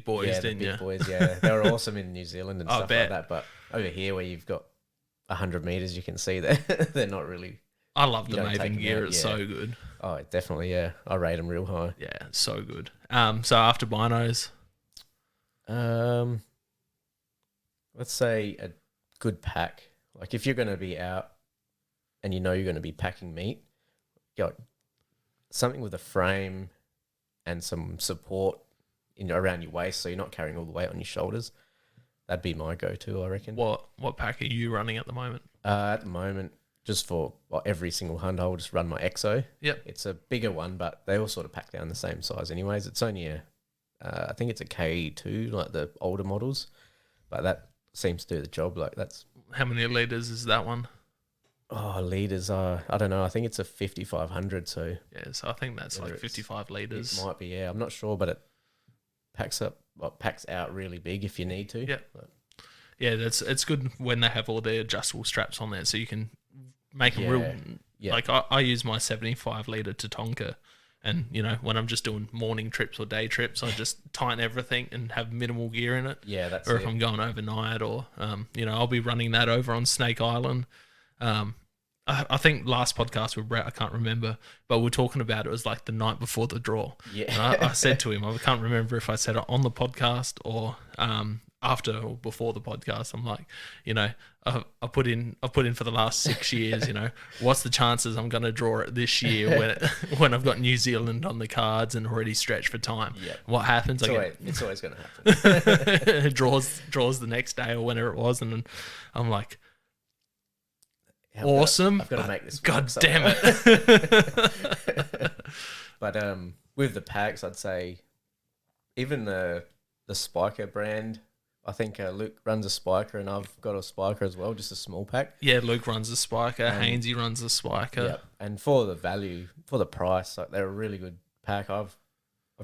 boys, didn't you? Yeah, the big boys, yeah. They were awesome in New Zealand and stuff bet. like that. But over here where you've got 100 metres, you can see that they're not really... I love the don't take Maven them gear. out, It's so good. Oh, definitely, yeah. I rate them real high. Yeah, so good. So after binos, Let's say a good pack. Like if you're going to be out and you know you're going to be packing meat, go something with a frame and some support around your waist, so you're not carrying all the weight on your shoulders. That'd be my go-to, I reckon. what pack are you running at the moment? At the moment, just for every single hunt, I'll just run my EXO. Yep. It's a bigger one, but they all sort of pack down the same size anyways. It's only I think it's a K2, like the older models, but that seems to do the job. Like that's... How many litres is that one? Oh, litres are, I don't know. I think it's a 5,500. So Yeah, so I think that's like 55 litres. it might be, yeah. I'm not sure, but it packs out really big if you need to. Yeah. Yeah, it's good when they have all their adjustable straps on there, so you can make them real. Yeah. Like I use my 75 litre Tatonka, and when I'm just doing morning trips or day trips, I just tighten everything and have minimal gear in it. Yeah, that's or it. if I'm going overnight, or I'll be running that over on Snake Island. I think last podcast with Brett, I can't remember, but we were talking about it was like the night before the draw. Yeah. And I said to him, I can't remember if I said it on the podcast or after or before the podcast. I'm like, I put in for the last 6 years. What's the chances I'm going to draw it this year when I've got New Zealand on the cards and already stretched for time? Yeah. What happens? It's always going to happen. draws the next day or whenever it was, and I'm like, awesome. I've got to make this. God damn it. But with the packs, I'd say even the Spiker brand. I think Luke runs a Spiker, and I've got a Spiker as well, just a small pack. Yeah, Luke runs a Spiker. Hainsey runs a Spiker. Yeah, and for the value, for the price, like they're a really good pack. I've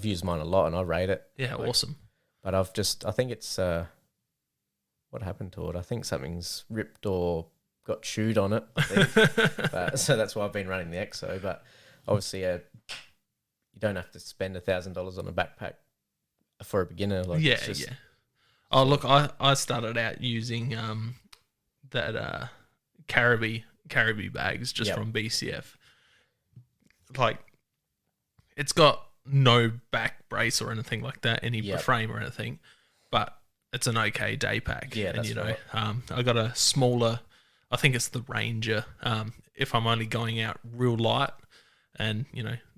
used mine a lot, and I rate it. Yeah, awesome. But I think it's what happened to it? I think something's ripped or got chewed on it. I think. So that's why I've been running the EXO. But obviously, you don't have to spend $1,000 on a backpack for a beginner. Like, yeah. Oh, look, I started out using that Caribou bags just from BCF. Like, it's got no back brace or anything like that, any frame or anything, but it's an okay day pack. Yeah, and that's right. I got a smaller, I think it's the Ranger. If I'm only going out real light and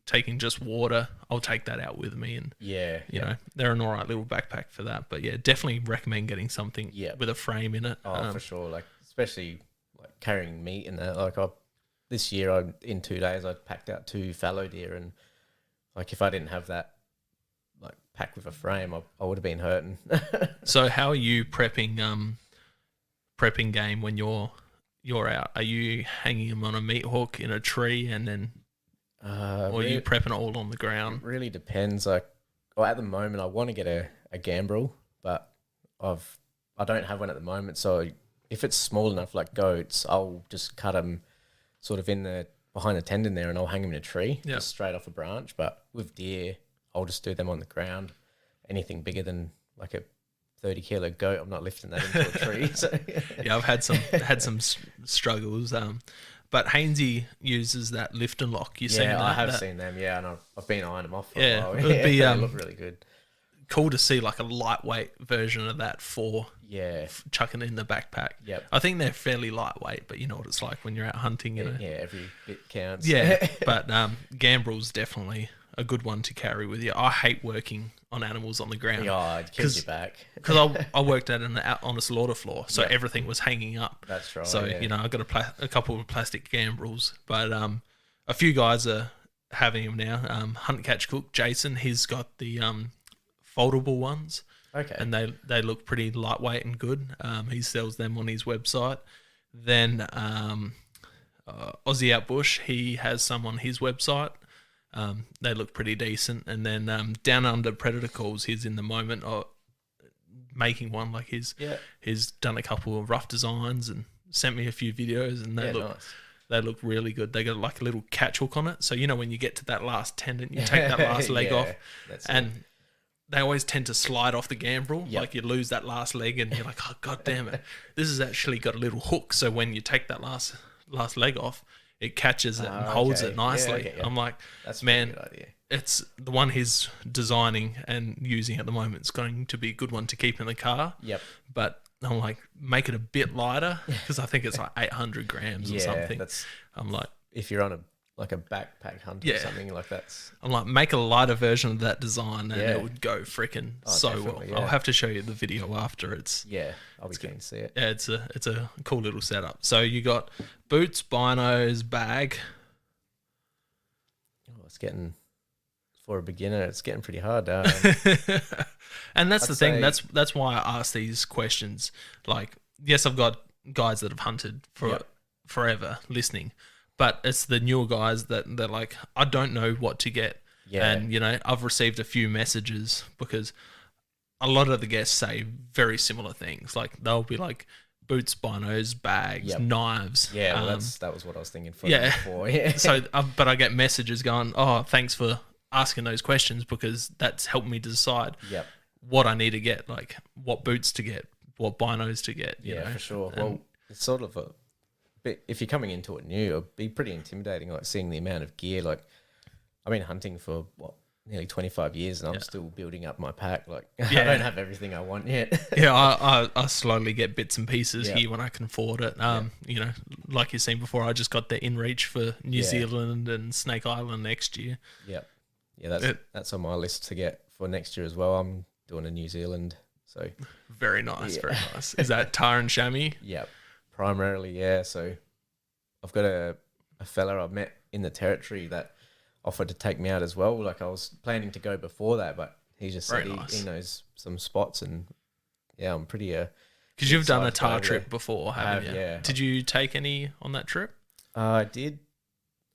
taking just water, I'll take that out with me, and they're an alright little backpack for that. But yeah, definitely recommend getting something with a frame in it. Oh, for sure. Like especially like carrying meat and that. Like this year, in 2 days, I packed out 2 fallow deer, and like if I didn't have that like pack with a frame, I would have been hurting. So how are you prepping game when you're out? Are you hanging them on a meat hook in a tree and then? Or are you prepping it all on the ground? It really depends. Like, at the moment, I want to get a gambrel, but I don't have one at the moment. So if it's small enough, like goats, I'll just cut them sort of behind the tendon there, and I'll hang them in a tree, just straight off a branch. But with deer, I'll just do them on the ground. Anything bigger than like a 30-kilo goat, I'm not lifting that into a tree. So yeah, I've had some struggles. But Hainsey uses that lift and lock. You seen that? I have seen them. Yeah, and I've been eyeing them off for a while. It would be they look really good. Cool to see like a lightweight version of that for chucking in the backpack. Yep. I think they're fairly lightweight, but you know what it's like when you're out hunting. Every bit counts. Yeah, but gambrel's definitely a good one to carry with you. I hate working on animals on the ground. Yeah, it kills your back. Because I worked on a slaughter floor, so everything was hanging up. That's right. So I got a couple of plastic gambrels, but a few guys are having them now. Hunt Catch Cook Jason, he's got the foldable ones. Okay. And they look pretty lightweight and good. He sells them on his website. Then Aussie Outbush, he has some on his website. They look pretty decent. And then Down Under Predator Calls, he's in the moment of making one. Like he's done a couple of rough designs and sent me a few videos, and they look really good. They got like a little catch hook on it, so when you get to that last tendon, you take that last leg off, and they always tend to slide off the gambrel. Yep. Like you lose that last leg, and you're like, oh god damn it! This has actually got a little hook, so when you take that last leg off, it catches it and holds it nicely. Yeah, I'm like, that's man, a good idea. it's the one he's designing and using at the moment. It's going to be a good one to keep in the car. Yep. But I'm like, make it a bit lighter, because I think it's like 800 grams or something. I'm like, if you're on a backpack hunt or something like that. I'm like, make a lighter version of that design, and it would go freaking so well. Yeah. I'll have to show you the video after. I'll be keen to see it. Yeah, it's a cool little setup. So you got boots, binos, bag. Oh, it's getting, for a beginner, it's getting pretty hard. And that's the thing. That's why I ask these questions. Like, yes, I've got guys that have hunted for forever listening, but it's the newer guys that they're like, I don't know what to get. Yeah. And I've received a few messages, because a lot of the guests say very similar things. Like they'll be like, boots, binos, bags, knives. Yeah, that was what I was thinking before. Yeah. So, but I get messages going, oh, thanks for asking those questions, because that's helped me decide what I need to get, like what boots to get, what binos to get. You know? For sure. Well, it's sort of a bit, if you're coming into it new, it'll be pretty intimidating, like seeing the amount of gear. Like, I've been hunting for nearly 25 years, and I'm still building up my pack. Like, I don't have everything I want yet. I slowly get bits and pieces here when I can afford it. Like you've seen before, I just got the InReach for New Zealand and Snake Island next year. That's on my list to get for next year as well. I'm doing a New Zealand, so very nice. Is that tar and chamois? Primarily, so I've got a fella I've met in the territory that offered to take me out as well. Like, I was planning to go before that, but he just said he knows some spots, and I'm pretty because you've done a tar trip before, haven't you? Yeah. Did you take any on that trip? I did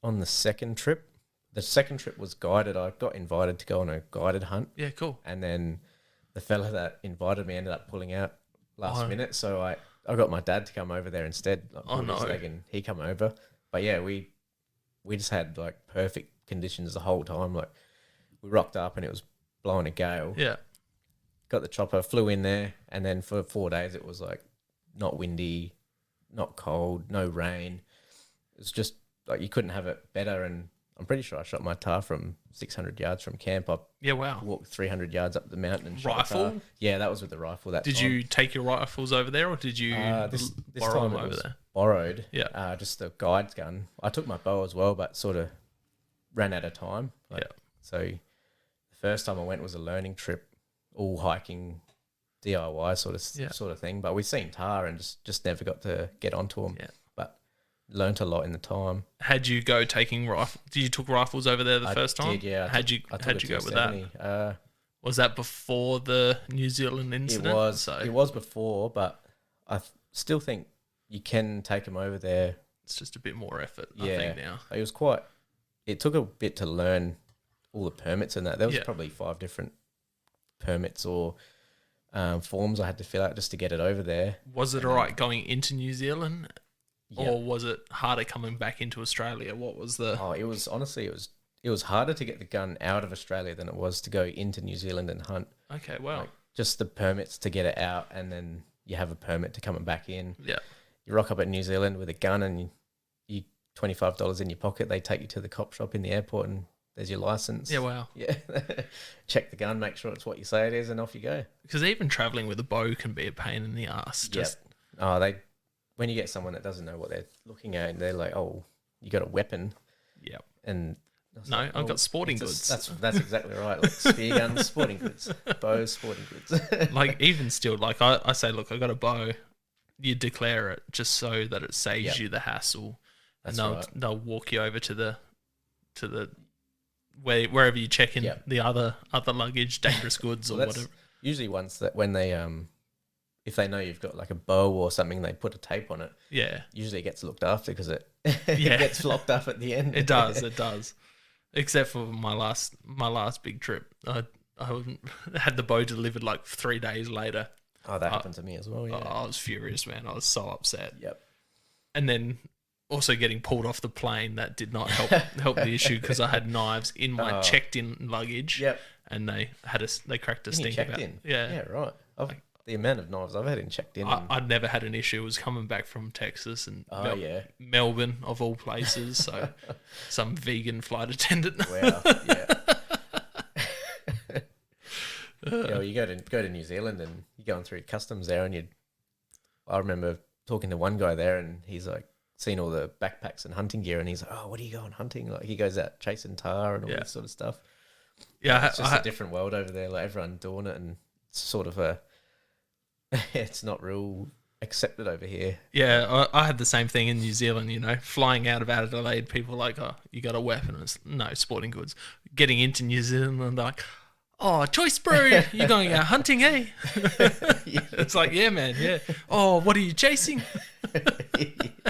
on the second trip. The second trip was guided. I got invited to go on a guided hunt. Yeah, cool. And then the fella that invited me ended up pulling out last minute, so I got my dad to come over there instead. Like, and he come over. But we just had like perfect conditions the whole time. Like, we rocked up and it was blowing a gale. Yeah. Got the chopper, flew in there, and then for 4 days it was like not windy, not cold, no rain. It was just like you couldn't have it better. And I'm pretty sure I shot my tar from 600 yards from camp. Wow. Walked 300 yards up the mountain and shot rifle? Yeah, that was with the rifle. Did you take your rifles over there, or did you this borrow time them it over was there? Borrowed. Yeah. Just the guide's gun. I took my bow as well, but sort of ran out of time. So the first time I went was a learning trip, all hiking, DIY sort of thing. But we've seen tar and just never got to get onto them. Yeah. But learnt a lot in the time. Had you go taking rifle? Did you took rifles over there the first time? I did, yeah. How'd you go with that? Was that before the New Zealand incident? It was before, but I still think you can take them over there. It's just a bit more effort, I think, now. It took a bit to learn all the permits and that. There was probably 5 different permits or forms I had to fill out just to get it over there. Was it all right going into New Zealand? Yeah. Or was it harder coming back into Australia? What was the... Oh, it was harder to get the gun out of Australia than it was to go into New Zealand and hunt. Okay, wow. Like, just the permits to get it out, and then you have a permit to come back in. Yeah. You rock up at New Zealand with a gun and you $25 in your pocket. They take you to the cop shop in the airport and there's your license. Yeah, wow. Yeah. Check the gun, make sure it's what you say it is, and off you go. Because even travelling with a bow can be a pain in the ass. When you get someone that doesn't know what they're looking at, and they're like, "Oh, you got a weapon." Yeah. And I've got sporting goods. That's exactly right. Like spear guns, sporting goods, bows, sporting goods. Like, even still, like I say, look, I got a bow. You declare it just so that it saves you the hassle. They'll walk you over to the wherever you check in Yep. the other luggage, dangerous goods or that's whatever. usually once that when they if they know you've got like a bow or something, they put a tape on it. Yeah, Usually it gets looked after because it Yeah. it gets locked up at the end. it does. It does. Except for my last big trip, I had the bow delivered like 3 days later. Oh, that happened to me as well. Yeah. I was furious, man. I was so upset. Yep. And then also getting pulled off the plane, that did not help the issue because I had knives in my checked in luggage. Yep. And they cracked a And you stink checked about in. Yeah. Yeah, right. The amount of knives I've had in checked in. I'd never had an issue. It was coming back from Texas and Melbourne of all places. So some vegan flight attendant. Wow. Yeah. Well, you go to New Zealand and you're going through customs there, and I remember talking to one guy there, and he's like seen all the backpacks and hunting gear, and he's like, "Oh, what are you going hunting?" Like he goes out chasing tar and all this sort of stuff. Yeah, it's just a different world over there. Like everyone doing it, and it's sort of it's not real accepted over here. Yeah, I had the same thing in New Zealand, flying out of Adelaide, people were like, oh, you got a weapon? It's, no, sporting goods. Getting into New Zealand, and they're like, oh, choice bro, you're going out hunting, eh? It's like, yeah, man, yeah. Oh, what are you chasing?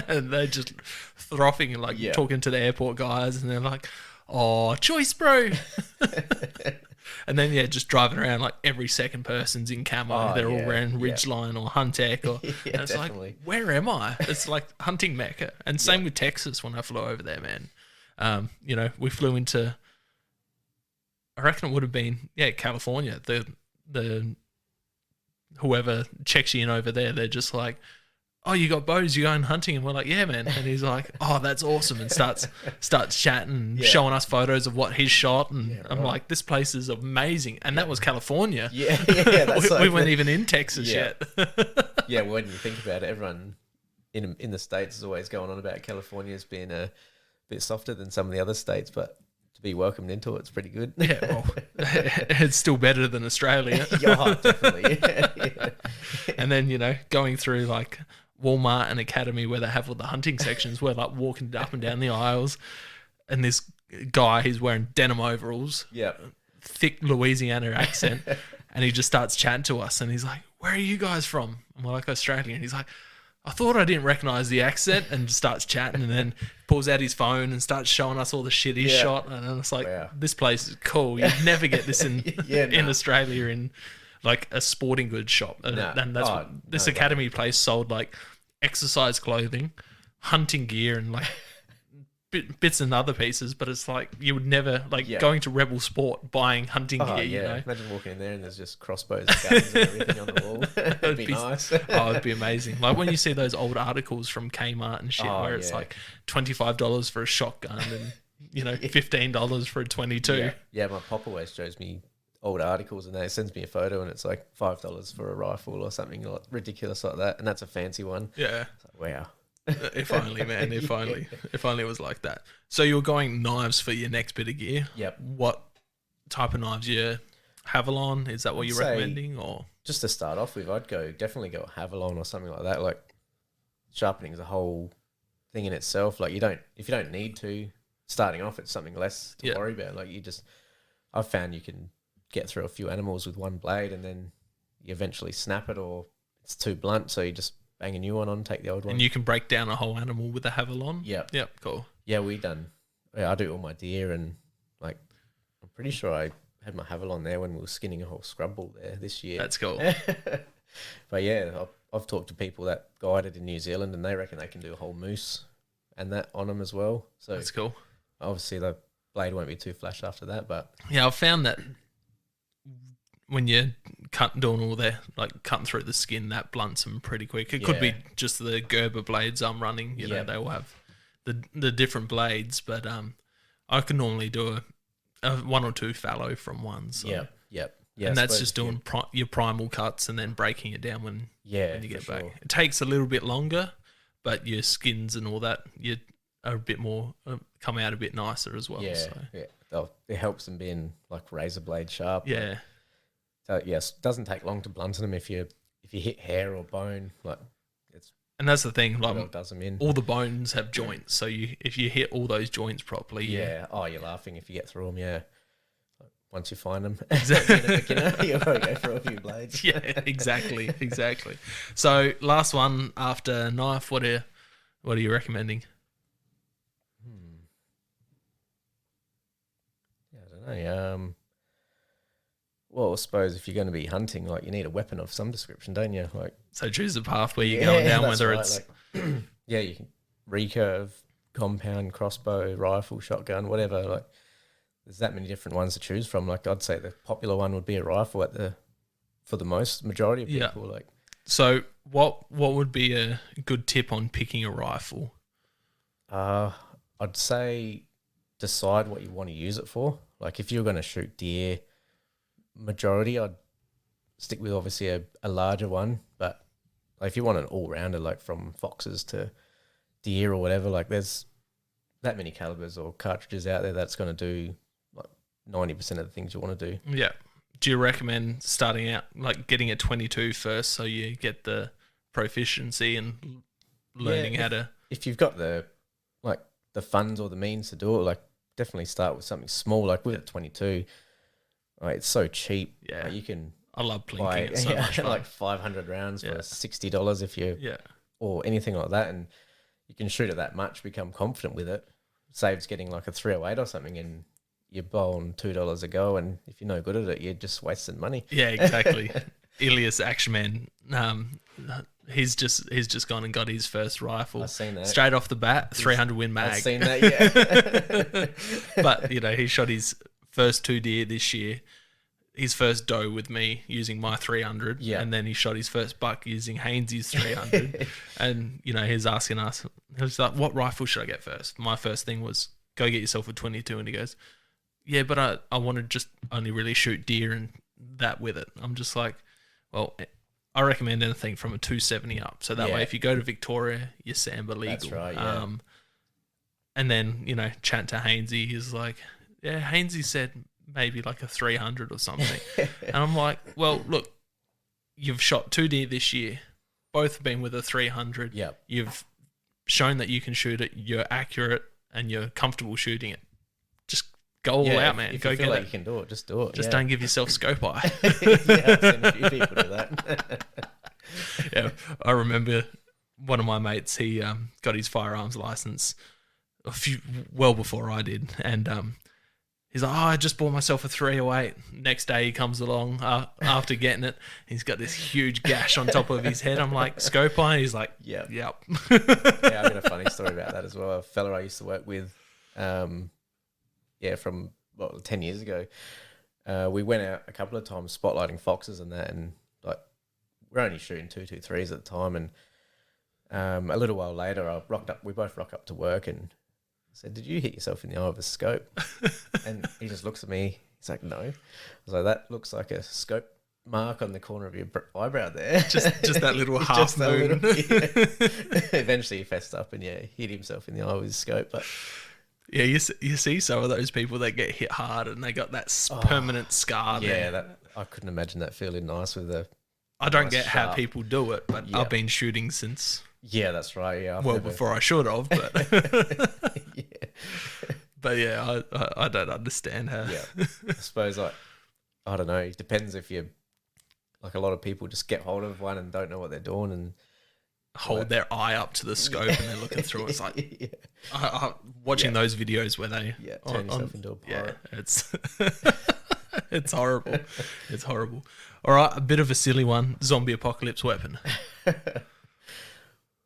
And they're just frothing and like talking to the airport guys, and they're like, oh, choice bro. And then, just driving around like every second person's in camo. They're all wearing Ridgeline or Huntec. And it's definitely. like, where am I? It's like hunting mecca. And same with Texas when I flew over there, man. We flew into, I reckon it would have been, California. The whoever checks you in over there, they're just like, oh, you got bows, you're going hunting? And we're like, yeah, man. And he's like, oh, that's awesome. And starts chatting, showing us photos of what he's shot. And I'm like, this place is amazing. And that was California. Yeah. That's we weren't even in Texas yet. Yeah, when you think about it, everyone in the States is always going on about California as being a bit softer than some of the other states, but to be welcomed into it's pretty good. Yeah, well, it's still better than Australia. Yeah, definitely. Yeah. And then, going through like Walmart and Academy where they have all the hunting sections, we're like walking up and down the aisles, and this guy, he's wearing denim overalls, thick Louisiana accent, and he just starts chatting to us, and he's like, where are you guys from? And we're like, Australian. And he's like, I thought I didn't recognize the accent, and starts chatting, and then pulls out his phone and starts showing us all the shit he's shot. And it's like, this place is cool. You'd never get this in in Australia in like a sporting goods shop. And that's what this Academy place sold, like exercise clothing, hunting gear, and like bits and other pieces. But it's like you would never going to Rebel Sport buying hunting gear. You know? Imagine walking in there and there's just crossbows and guns and everything on the wall. It'd be nice. It'd be amazing. Like when you see those old articles from Kmart and shit, where it's like $25 for a shotgun and $15 for a 22. Yeah, my pop always shows me old articles and they sends me a photo and it's like $5 for a rifle or something like ridiculous like that, and that's a fancy one. Yeah. Like, wow. If only, man. If only it was like that. So you're going knives for your next bit of gear. Yep. What type of knives? Yeah, Havalon. Is that what you're recommending, or just to start off with? I'd definitely go Havalon or something like that. Like sharpening is a whole thing in itself. Like if you don't need to, starting off, it's something less to worry about. Like I've found you can get through a few animals with one blade, and then you eventually snap it, or it's too blunt, so you just bang a new one on, take the old one. And you can break down a whole animal with a Havalon? Yep, cool. Yeah, I do all my deer, and like I'm pretty sure I had my Havalon there when we were skinning a whole scrub bull there this year. That's cool. But yeah, I've talked to people that guided in New Zealand, and they reckon they can do a whole moose and that on them as well. So that's cool. Obviously the blade won't be too flash after that, but yeah, I've found that when you're doing all that, like cutting through the skin, that blunts them pretty quick. It could be just the Gerber blades I'm running. You know, they will have the different blades, but I can normally do a 1 or 2 fallow from one. So. Yep. Yeah, and that's just doing your primal cuts and then breaking it down when you get back. Sure. It takes a little bit longer, but your skins and all that are a bit more come out a bit nicer as well. It helps them being like razor blade sharp. Yeah. So yes, it doesn't take long to blunt them if you hit hair or bone. Like it's And that's the thing, What like does them in. all the bones have joints, so if you hit all those joints properly, Yeah. Oh, you're laughing if you get through them. Yeah. Once you find them, Exactly. being a beginner, you'll probably go for a few blades. Yeah, exactly. So last one after knife, what are you recommending? Yeah, I don't know. Well, I suppose if you're going to be hunting, like you need a weapon of some description, don't you? Like, So choose the path where you're going down, that's whether right. it's like, yeah, you can recurve, compound, crossbow, rifle, shotgun, whatever. Like, there's that many different ones to choose from. Like, I'd say the popular one would be a rifle for the majority of people. Like, so what would be a good tip on picking a rifle? I'd say decide what you want to use it for. Like, if you're going to shoot deer, majority, I'd stick with obviously a larger one. But like, if you want an all-rounder, like from foxes to deer or whatever, like there's that many calibers or cartridges out there that's going to do like 90% of the things you want to do. Yeah. Do you recommend starting out, like getting a 22 first so you get the proficiency and learning how to... If you've got the funds or the means to do it, like definitely start with something small. Like with a 22, like, it's so cheap. Yeah. Like, you can I love plinking buy it so much fun. like 500 rounds for $60 if you or anything like that, and you can shoot it that much, become confident with it. Saves getting like a 308 or something, and you're bowling $2 a go, and if you're no good at it, you're just wasting money. Yeah, exactly. Ilias Action Man, he's just gone and got his first rifle. I've seen that. Straight off the bat, 300 win mag. I've seen that, yeah. But, he shot his first 2 deer this year. His first doe with me using my 300, and then he shot his first buck using Haines's 300. And, he's asking us, he was like, what rifle should I get first? My first thing was, go get yourself a 22. And he goes, yeah, but I want to just only really shoot deer and that with it. I'm just like, well, I recommend anything from a 270 up. So that way, if you go to Victoria, you're Samba legal. That's right, yeah. And then, chat to Hainesy, he's like, yeah, Hainesy said maybe like a 300 or something. And I'm like, well, look, you've shot 2 deer this year. Both have been with a 300. Yep. You've shown that you can shoot it. You're accurate and you're comfortable shooting it. Just go all out, man. If go you feel get like it. you can do it, just do it. Just don't give yourself scope eye. Yeah, I've seen a few people do that. Yeah, I remember one of my mates, he got his firearms license well before I did, and he's like, I just bought myself a 308. Next day he comes along after getting it, he's got this huge gash on top of his head. I'm like, scope eye? He's like, yep. Yeah, I've got a funny story about that as well. A fella I used to work with, from 10 years ago, we went out a couple of times spotlighting foxes and that, and like we're only shooting 223s at the time, and a little while later we both rock up to work, and I said, did you hit yourself in the eye with a scope? And he just looks at me, he's like, no. I was like, that looks like a scope mark on the corner of your eyebrow there. Just that little half moon. Eventually he fessed up and hit himself in the eye with his scope. But yeah, you see some of those people that get hit hard and they got that permanent scar there. Yeah, I couldn't imagine that feeling nice with a... I don't get how people do it, but I've been shooting since... Yeah, that's right. Yeah, before I should have, but yeah. But yeah, I don't understand how. Yeah, I suppose I don't know. It depends if you like a lot of people just get hold of one and don't know what they're doing and hold their eye up to the scope and they're looking through. It's like watching those videos where they turn yourself into a pirate. Yeah, it's horrible. It's horrible. All right, a bit of a silly one. Zombie apocalypse weapon.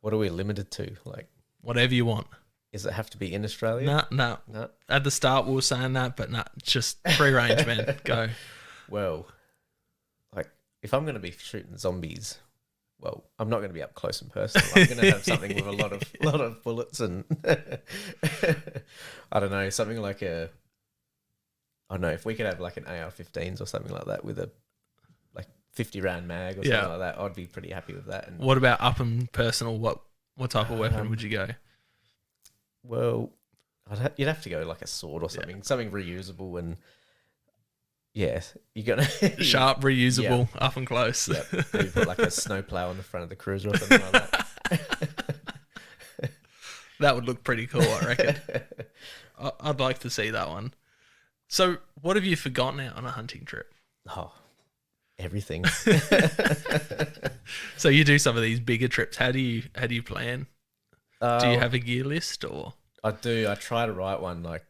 What are we limited to? Like whatever you want. Does it have to be in Australia? No. At the start we were saying that, but just free range, man. Go. Well, like if I'm going to be shooting zombies, well, I'm not going to be up close and personal. I'm going to have something with a lot of bullets and I don't know, something like I don't know, if we could have like an AR-15s or something like that with a 50 round mag or something like that, I'd be pretty happy with that. And what about up and personal? What type of weapon would you go? Well, you'd have to go like a sword or something reusable, and you're gonna sharp, reusable, up and close. Yep. Maybe put like a snowplow on the front of the cruiser or something like that. That would look pretty cool, I reckon. I'd like to see that one. So, what have you forgotten out on a hunting trip? Oh, everything. So you do some of these bigger trips. How do you plan? Do you have a gear list or? I do. I try to write one like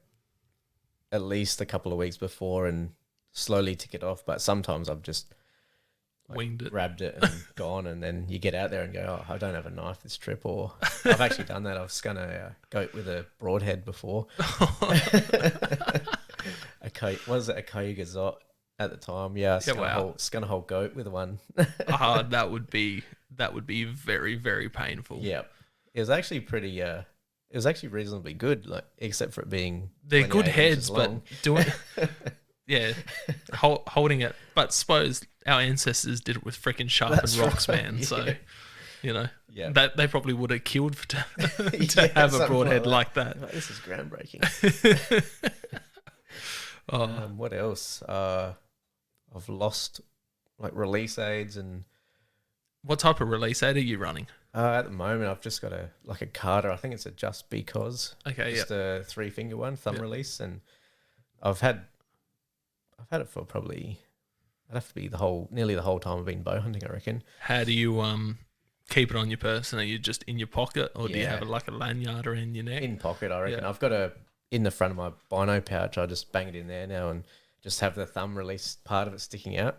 at least a couple of weeks before and slowly tick it off. But sometimes I've just Winged it. grabbed it and gone, and then you get out there and go, oh, I don't have a knife this trip. Or I've actually done that. I've skun a goat with a broadhead before. A Cayuga Zot at the time. Yeah, skun a whole goat with one. That would be very, very painful. Yeah, it was actually pretty. It was actually reasonably good, like except for it being. They're good 28 heads, inches but long. doing, yeah, holding it. But suppose our ancestors did it with freaking sharpened rocks, man. Yeah. So, you know, Yeah. that they probably would have killed to Yeah, have a something broadhead like like that. Like, this is groundbreaking. Oh, What else? I've lost like release aids, and what type of release aid are you running? at the moment I've just got a Carter. I think it's a Just Because. Okay, Just a 3-finger one, thumb release, and I've had it for probably. I'd have to be nearly the whole time I've been bow hunting, I reckon. How do you keep it on your person? Are you just in your pocket, or do you Yeah. have like a lanyard around your neck? In pocket, I reckon. Yeah. I've got in the front of my bino pouch. I just bang it in there now and just have the thumb release part of it sticking out.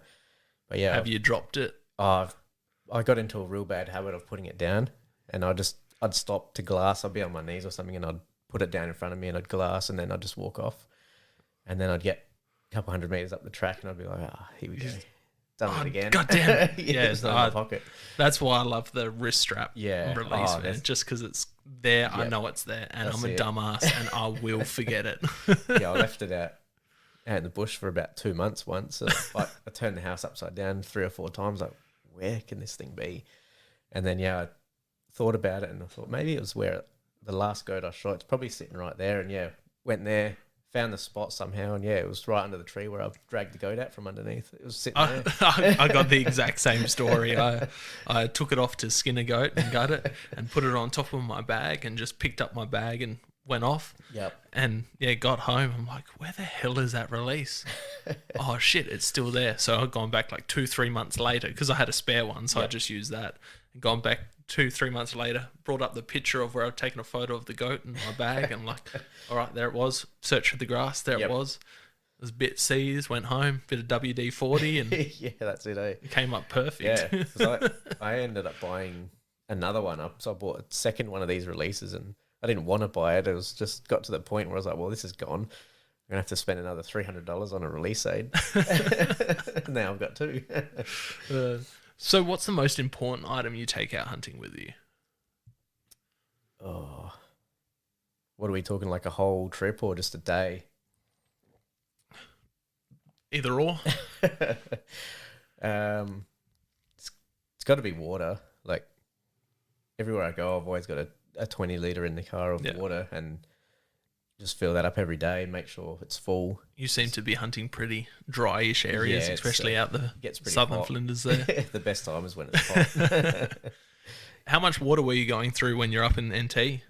But yeah, Have you dropped it? I got into a real bad habit of putting it down, and I'd stop to glass. I'd be on my knees or something, and I'd put it down in front of me, and I'd glass, and then I'd just walk off, and then I'd get a couple hundred meters up the track, and I'd be like, here we go. Done it again. God damn it. Yeah, it's not in my pocket. That's why I love the wrist strap Yeah. release, man. that's- Just because it's there, I Yep. know it's there, and That's I'm a it. dumbass, and I will forget it. Yeah, I left it out in the bush for about 2 months once. So I turned the house upside down 3 or 4 times. Like, where can this thing be? And then, I thought about it, and I thought maybe it was where the last goat I shot. It's probably sitting right there. And, went there, found the spot somehow. And, it was right under the tree where I dragged the goat out from underneath. It was sitting there. I got the exact same story. I took it off to skin a goat and gut it and put it on top of my bag and just picked up my bag and went off. Yep. And got home. I'm like, where the hell is that release? Oh shit, it's still there. So I'd gone back like 2-3 months later because I had a spare one, so I just used that. And gone back 2-3 months later, brought up the picture of where I'd taken a photo of the goat in my bag, and like, all right, there it was. Search for the grass, there it was. It was a bit seized, went home, bit of WD-40, and Yeah, that's it, eh? it came up perfect. Yeah. 'Cause I ended up buying another one up. So I bought a second one of these releases, and I didn't want to buy it. It was just got to the point where I was like, well, this is gone. I'm going to have to spend another $300 on a release aid. Now I've got 2. So what's the most important item you take out hunting with you? Oh, what are we talking, like a whole trip or just a day? Either or. It's got to be water. Like everywhere I go, I've always got a 20 litre in the car of water, and just fill that up every day and make sure it's full. You seem to be hunting pretty dryish areas, Yeah, especially out the gets pretty southern hot. Flinders there. The best time is when it's hot. How much water were you going through when you're up in NT?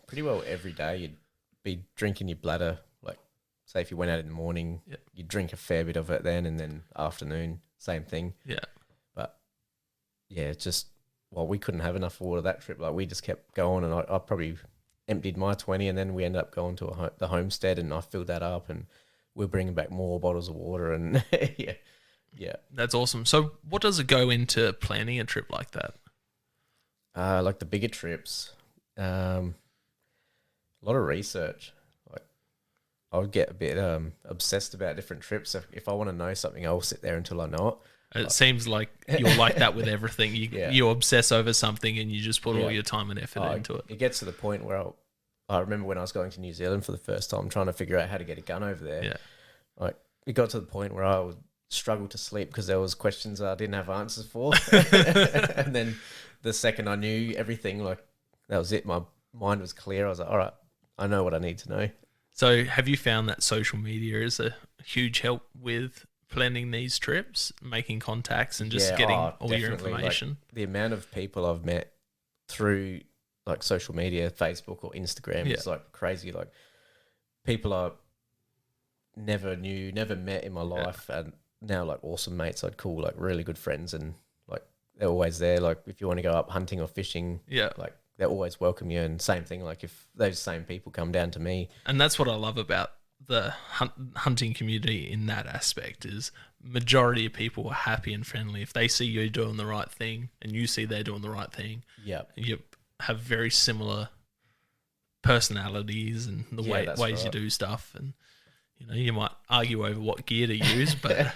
Pretty well every day you'd be drinking your bladder. Like, say if you went out in the morning, you'd drink a fair bit of it then, and then afternoon, same thing. Yeah. But yeah, it's just, we couldn't have enough water that trip. Like, we just kept going, and I probably emptied my 20, and then we ended up going to the homestead, and I filled that up, and we're bringing back more bottles of water, and yeah. That's awesome. So what does it go into planning a trip like that? Like the bigger trips, a lot of research. Like, I would get a bit obsessed about different trips. If I want to know something, I'll sit there until I know it. It seems like you're like that with everything. You obsess over something and you just put all your time and effort into it. It gets to the point where I remember when I was going to New Zealand for the first time, trying to figure out how to get a gun over there. Yeah. Like, it got to the point where I would struggle to sleep because there was questions I didn't have answers for. And then the second I knew everything, like, that was it. My mind was clear. I was like, all right, I know what I need to know. So have you found that social media is a huge help with planning these trips, making contacts, and just Yeah, getting all your definitely. Like, information? the amount of people I've met through like social media, Facebook or Instagram is like crazy. Like, people I never knew, never met in my life, and now like awesome mates I'd call like really good friends, and like they're always there. Like, if you want to go up hunting or fishing, like they always welcome you. And same thing, like if those same people come down to me. And that's what I love about the hunting community in that aspect, is majority of people are happy and friendly. If they see you doing the right thing and you see they're doing the right thing, you have very similar personalities and the ways you do stuff. And you know, you might argue over what gear to use, but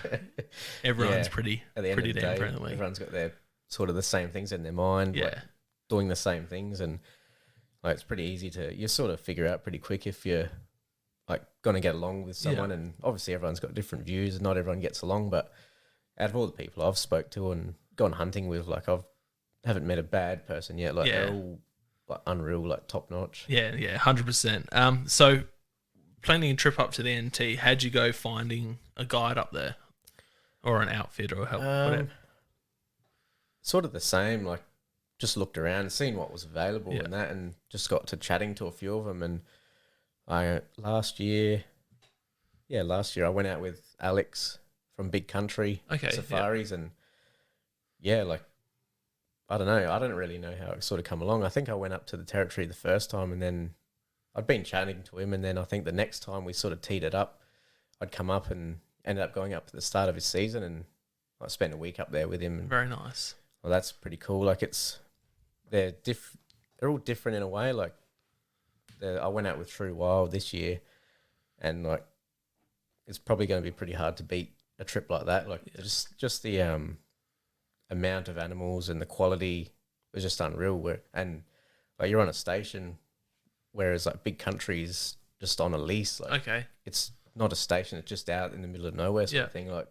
everyone's pretty damn friendly. Everyone's got their sort of the same things in their mind, like doing the same things, and like it's pretty easy to you sort of figure out pretty quick if you're like going to get along with someone. And obviously everyone's got different views and not everyone gets along, but out of all the people I've spoke to and gone hunting with, like haven't met a bad person yet. Like they're all like unreal, like top notch. Yeah, 100%. So planning a trip up to the NT, how'd you go finding a guide up there or an outfit or help? Whatever? Sort of the same, like just looked around, seen what was available and that, and just got to chatting to a few of them. And last year I went out with Alex from Big Country Safaris, and like I don't know, I don't really know how it sort of come along. I think I went up to the territory the first time, and then I'd been chatting to him, and then I think the next time we sort of teed it up, I'd come up and ended up going up at the start of his season, and I spent a week up there with him. Very nice. Well, that's pretty cool. Like they're all different in a way. Like I went out with True Wild this year, and like it's probably going to be pretty hard to beat a trip like that. Like just the amount of animals and the quality was just unreal. And like you're on a station, whereas like Big Country is just on a lease. Like it's not a station; it's just out in the middle of nowhere sort of thing. Like,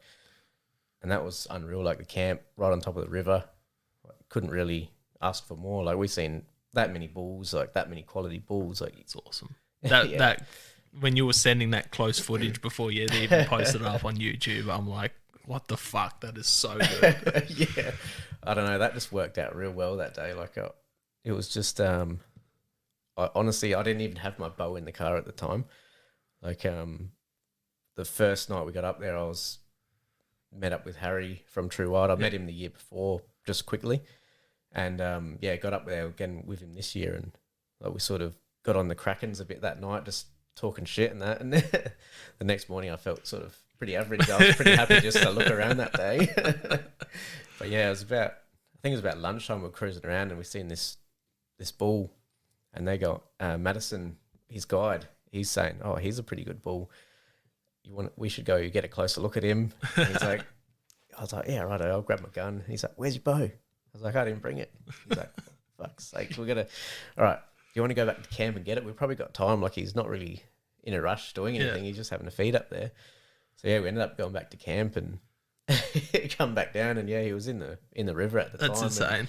and that was unreal. Like the camp right on top of the river, like, couldn't really ask for more. Like we've seen that many bulls, like that many quality bulls. Like it's awesome. That when you were sending that close footage before you even posted it up on YouTube, I'm like, what the fuck? That is so good. I don't know. That just worked out real well that day. Like it was just honestly, I didn't even have my bow in the car at the time. Like the first night we got up there, I was met up with Harry from True Wild. I met him the year before, just quickly. And got up there again with him this year, and like we sort of got on the Krakens a bit that night, just talking shit and that. And the next morning, I felt sort of pretty average. I was pretty happy just to look around that day. But yeah, I think it was about lunchtime. We were cruising around, and we seen this bull, and they got Madison, his guide. He's saying, "Oh, he's a pretty good bull. We should go get a closer look at him." And he's like, "I was like, yeah, right. I'll grab my gun." He's like, "Where's your bow?" I was like, "I didn't bring it." He's like, "Fuck's sake, all right, do you want to go back to camp and get it? We've probably got time." Like he's not really in a rush doing anything. He's just having a feed up there. So yeah, we ended up going back to camp and come back down, and he was in the river at the time. That's insane.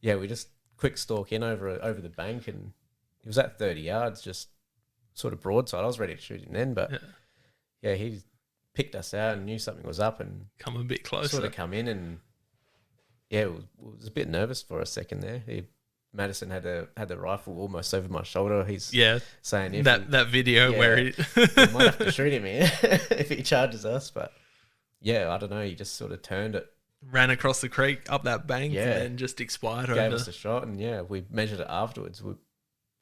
And, we just quick stalk in over the bank, and he was at 30 yards, just sort of broadside. I was ready to shoot him then, but he picked us out and knew something was up and come a bit closer. Sort of come in and was a bit nervous for a second there. Madison had the rifle almost over my shoulder. He's saying that video where he might have to shoot him here if he charges us. But I don't know. He just sort of turned it, ran across the creek up that bank, and then just expired. Gave us a shot, and we measured it afterwards. We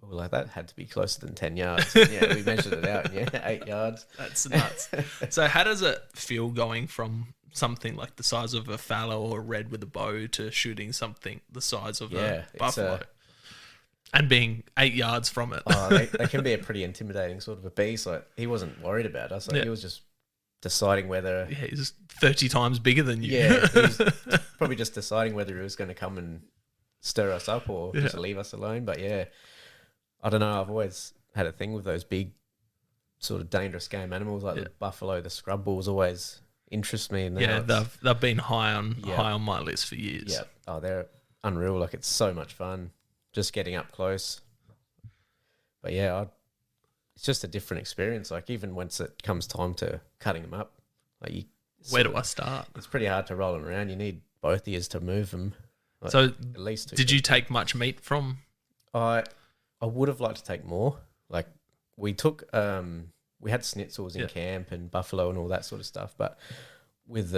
were like, that had to be closer than 10 yards. We measured it out. 8 yards. That's nuts. So how does it feel going from something like the size of a fallow or a red with a bow to shooting something the size of a buffalo and being 8 yards from it? They can be a pretty intimidating sort of a beast. Like he wasn't worried about us. Like he was just deciding whether he's 30 times bigger than you. He was probably just deciding whether he was going to come and stir us up or just leave us alone. But I don't know. I've always had a thing with those big sort of dangerous game animals like the buffalo. The scrub bulls always interest me. And they've been high on my list for years. Yeah. Oh, they're unreal. Like it's so much fun just getting up close. But it's just a different experience. Like even once it comes time to cutting them up, like Where do I start? It's pretty hard to roll them around. You need both ears to move them. Like, So at least two. did you take much meat from? I would have liked to take more. Like we took we had schnitzels in camp and buffalo and all that sort of stuff, but with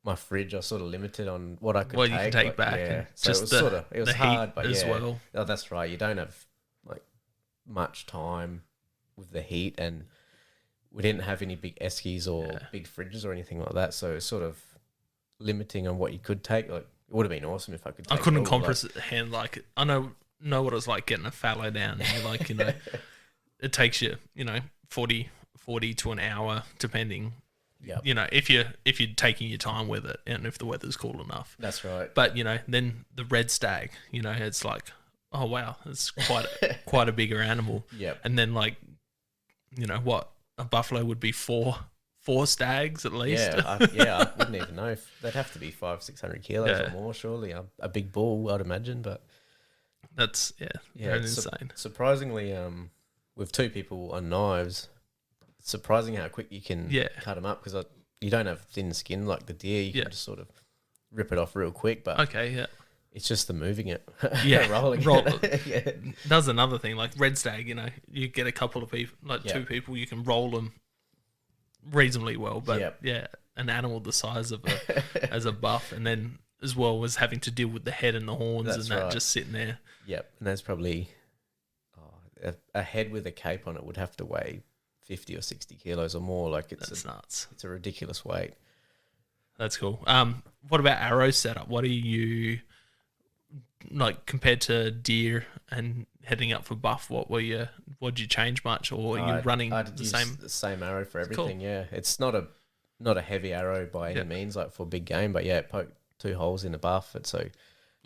my fridge, I was sort of limited on what I could take. You can take like, back. Yeah. And So just it was hard, but as well. Oh, that's right. You don't have like much time with the heat, and we didn't have any big eskies or big fridges or anything like that. So it's sort of limiting on what you could take. Like it would have been awesome if I could. I Take couldn't all, comprehend like I know what it was like getting a fallow down. Like it takes you 40 to an hour depending. Yep. If you're taking your time with it and if the weather's cool enough. That's right. But then the red stag, it's like, oh wow, it's quite a bigger animal. Yep. And then like, what a buffalo would be four stags at least. I wouldn't even know. They'd have to be 500-600 kilos or more, surely. A big bull, I'd imagine, but that's they're insane. Surprisingly, with two people on knives, it's surprising how quick you can cut them up because you don't have thin skin like the deer. You can just sort of rip it off real quick. But it's just the moving it, rolling it. That's another thing. Like red stag, you get a couple of people, like two people, you can roll them reasonably well. But an animal the size of as a buff, and then as well as having to deal with the head and the horns just sitting there. Yep, and that's probably a head with a cape on it would have to weigh 50 or 60 kilos or more. Like that's nuts. It's a ridiculous weight. That's cool. What about arrow setup? What are you like compared to deer and heading up for buff? What did you change much, or are you running the same arrow for everything? Cool. Yeah, it's not a heavy arrow by any means, like for big game, but it poked 2 holes in the buff, and so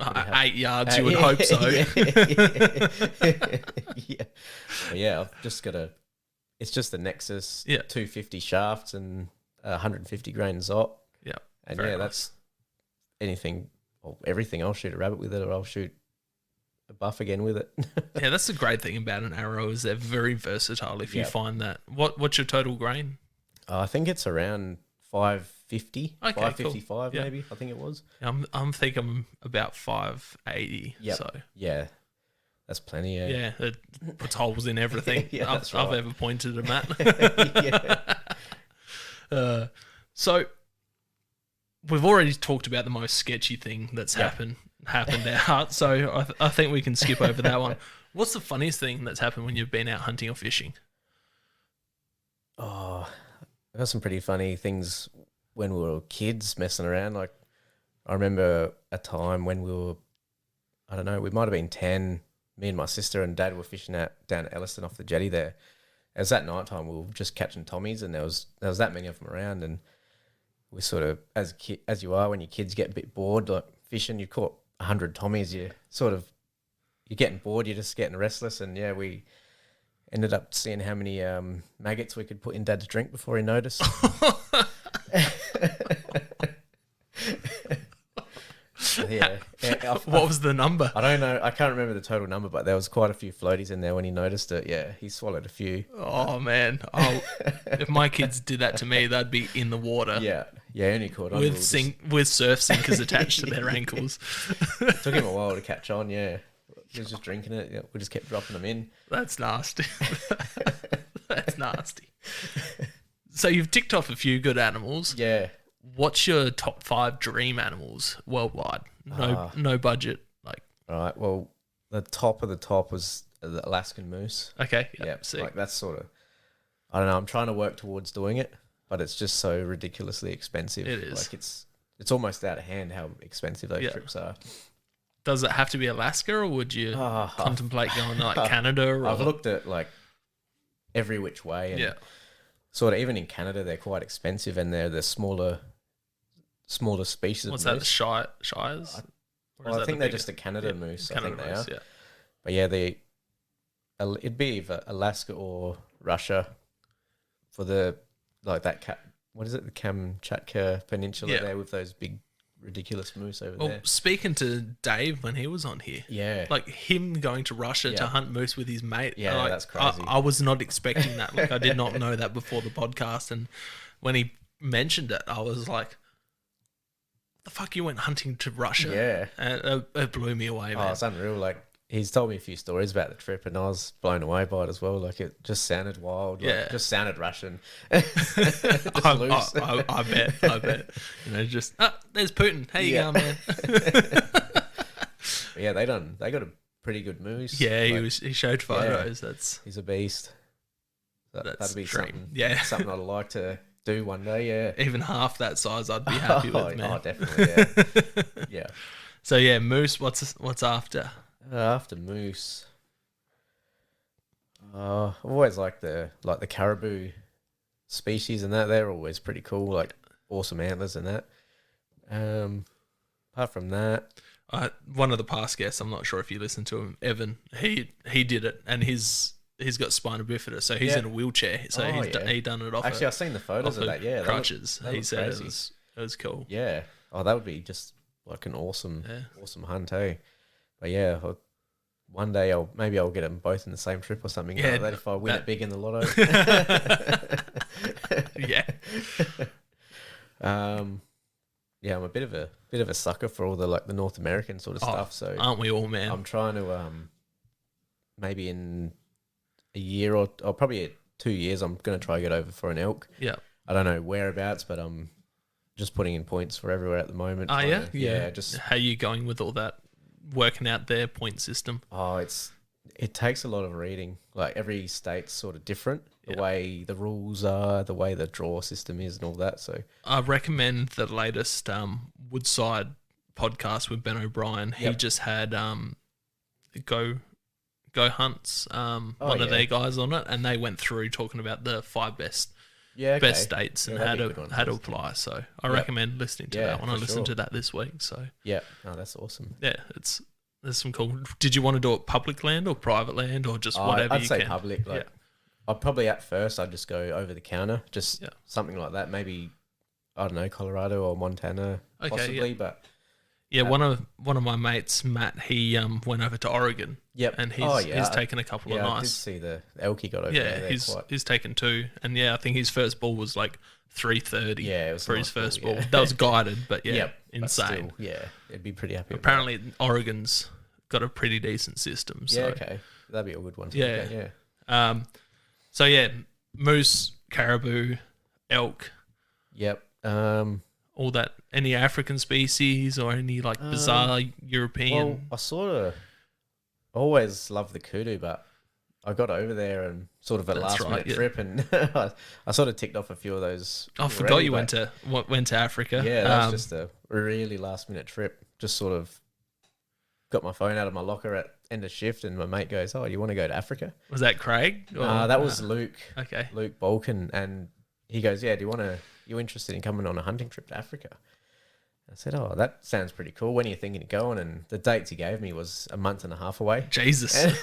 8 yards. You would hope so. I've just got it's just the Nexus 250 shafts and 150 grain Zot. Yeah. And that's anything or everything. I'll shoot a rabbit with it, or I'll shoot a buff again with it. That's the great thing about an arrow is they're very versatile if you find that. What's your total grain? I think it's around 550, 555 cool. maybe. I think it was. I'm thinking about 580. Yep. So that's plenty. Yeah, it puts holes in everything I've ever pointed them at. So we've already talked about the most sketchy thing that's happened out. So I think we can skip over that one. What's the funniest thing that's happened when you've been out hunting or fishing? Oh, I got some pretty funny things when we were kids messing around. Like I remember a time when we were, I don't know, we might have been 10. Me and my sister and dad were fishing out down at Elliston off the jetty there. It was that night time we were just catching tommies, and there was that many of them around, and we sort of, as you are when your kids get a bit bored, like fishing, you caught 100 tommies, you're getting bored, you're just getting restless, and we ended up seeing how many maggots we could put in Dad's drink before he noticed. What was the number? I don't know. I can't remember the total number, but there was quite a few floaties in there when he noticed it. Yeah, he swallowed a few. Oh, man. If my kids did that to me, they'd be in the water. Yeah, only caught on. With surf sinkers attached to their ankles. It took him a while to catch on, He was just drinking it. Yeah, we just kept dropping them in. That's nasty. That's nasty. So you've ticked off a few good animals. Yeah. What's your top 5 dream animals worldwide? No budget. All right. Well, the top of the top was the Alaskan moose. Okay. Yeah. That's sort of. I don't know. I'm trying to work towards doing it, but it's just so ridiculously expensive. It is. Like it's almost out of hand how expensive those trips are. Does it have to be Alaska, or would you contemplate going to Canada? Or? I've looked at every which way, and sort of even in Canada they're quite expensive, and they're the smaller species. What's of that? moose. Shires? I think they're just the Canada moose. I think they are. Yeah. But it'd be either Alaska or Russia for that what is it? The Kamchatka Peninsula there with those big ridiculous moose over there. Speaking to Dave when he was on here, him going to Russia to hunt moose with his mate. That's crazy. I was not expecting that. I did not know that before the podcast, and when he mentioned it, I was like, the fuck you went hunting to Russia? Yeah. And it blew me away, man. Oh, it's unreal. Like, he's told me a few stories about the trip, and I was blown away by it as well. Like, it just sounded wild. Like, Yeah. just sounded Russian. Just loose. I bet. You know, just, there's Putin. How you going, man? Yeah, they got a pretty good moose. Yeah, Like, he showed photos. he's a beast. That'd be something I'd like to do one day. Yeah, even half that size, I'd be happy with, man. Oh, definitely. Yeah, yeah. So yeah, moose. What's after? After moose, I've always liked the caribou species, and that they're always pretty cool. Like, awesome antlers and that. Apart from that, one of the past guests, I'm not sure if you listened to him, Evan. He did it, and he's got spina bifida, so he's in a wheelchair. So he done it off. Actually, I've seen the photos of that. Yeah, crutches. He said it was cool. Yeah. Oh, that would be just like an awesome hunt, eh? But yeah, one day I'll get them both in the same trip or something like that if I win it big in the lotto. Yeah. Yeah, I'm a bit of a sucker for all the North American sort of stuff. So aren't we all, man? I'm trying to maybe in a year or probably 2 years, I'm going to try to get over for an elk. Yeah. I don't know whereabouts, but I'm just putting in points for everywhere at the moment. Oh, yeah? Yeah. Just how are you going with all that, working out their point system? Oh, it takes a lot of reading. Like, every state's sort of different. The way the rules are, the way the draw system is and all that. So I recommend the latest Woodside podcast with Ben O'Brien. He just had Go Hunts, one of their guys on it, and they went through talking about the 5 best states and how to apply. So I recommend listening to that one. I listened to that this week. So that's awesome. Yeah, there's some cool. Did you want to do it public land or private land or just whatever I'd you say can? Public. I'd probably at first I'd just go over the counter, just something like that. Maybe, I don't know, Colorado or Montana, possibly. But one of my mates, Matt, he went over to Oregon. Yep, and he's taken a couple of nice. I did see the elk he got over there. He's taken 2, and I think his first ball was like 330. Yeah, it was for his first ball. That was guided, but insane. Still, it'd be pretty happy. Apparently, Oregon's got a pretty decent system. So. Yeah, okay, that'd be a good one. Yeah. So moose, caribou, elk. Yep. All that. Any African species or any bizarre European? Well, I always loved the kudu, but I got over there and sort of a last minute trip, and I sort of ticked off a few of those. I forgot you went to Africa. Yeah, that was just a really last minute trip. Just sort of got my phone out of my locker at end of shift, and my mate goes, "Oh, you want to go to Africa?" Was that Craig? That was Luke. Okay, Luke Balkan, and he goes, "Yeah, you interested in coming on a hunting trip to Africa?" I said, "Oh, that sounds pretty cool. When are you thinking of going?" And the dates he gave me was a month and a half away. Jesus. And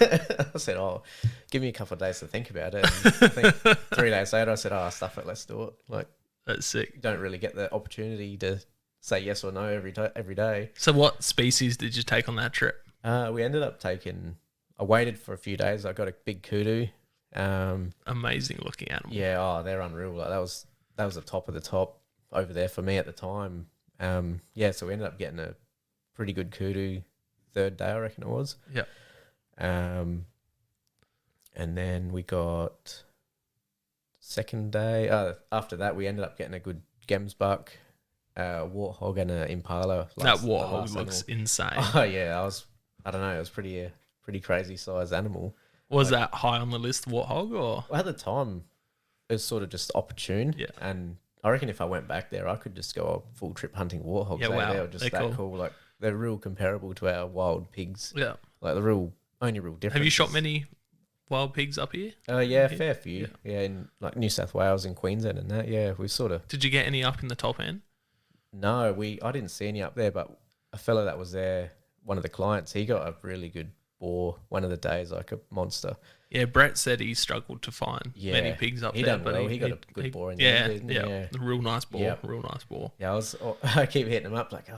I said, "Oh, give me a couple of days to think about it." And I think 3 days later, I said, "Oh, stuff it, let's do it." Like, that's sick. You don't really get the opportunity to say yes or no every day. So what species did you take on that trip? We ended up I waited for a few days. I got a big kudu. Amazing looking animal. Yeah, they're unreal. Like, that was the top of the top over there for me at the time. So we ended up getting a pretty good kudu 3rd day, I reckon it was. Yeah. And then we got 2nd day. After that, we ended up getting a good gemsbuck, warthog, and an impala. That warthog looks insane. Oh yeah, I don't know. It was pretty crazy size animal. Was that high on the list, warthog, or? Well, at the time, it was sort of just opportune. Yeah. And I reckon if I went back there, I could just go a full trip hunting warthogs. Yeah, wow. They were just that cool. Like, they're real comparable to our wild pigs. Yeah. Like, the only real difference. Have you shot many wild pigs up here? Yeah, fair few. Yeah, in like New South Wales and Queensland and that. Yeah, we sort of. Did you get any up in the top end? No, I didn't see any up there, but a fella that was there, one of the clients, he got a really good boar one of the days, like a monster. Yeah, Brett said he struggled to find many pigs up there. But he got a good boar in there, didn't he? Yeah, a real nice boar, real nice boar. Yeah, I keep hitting him up like,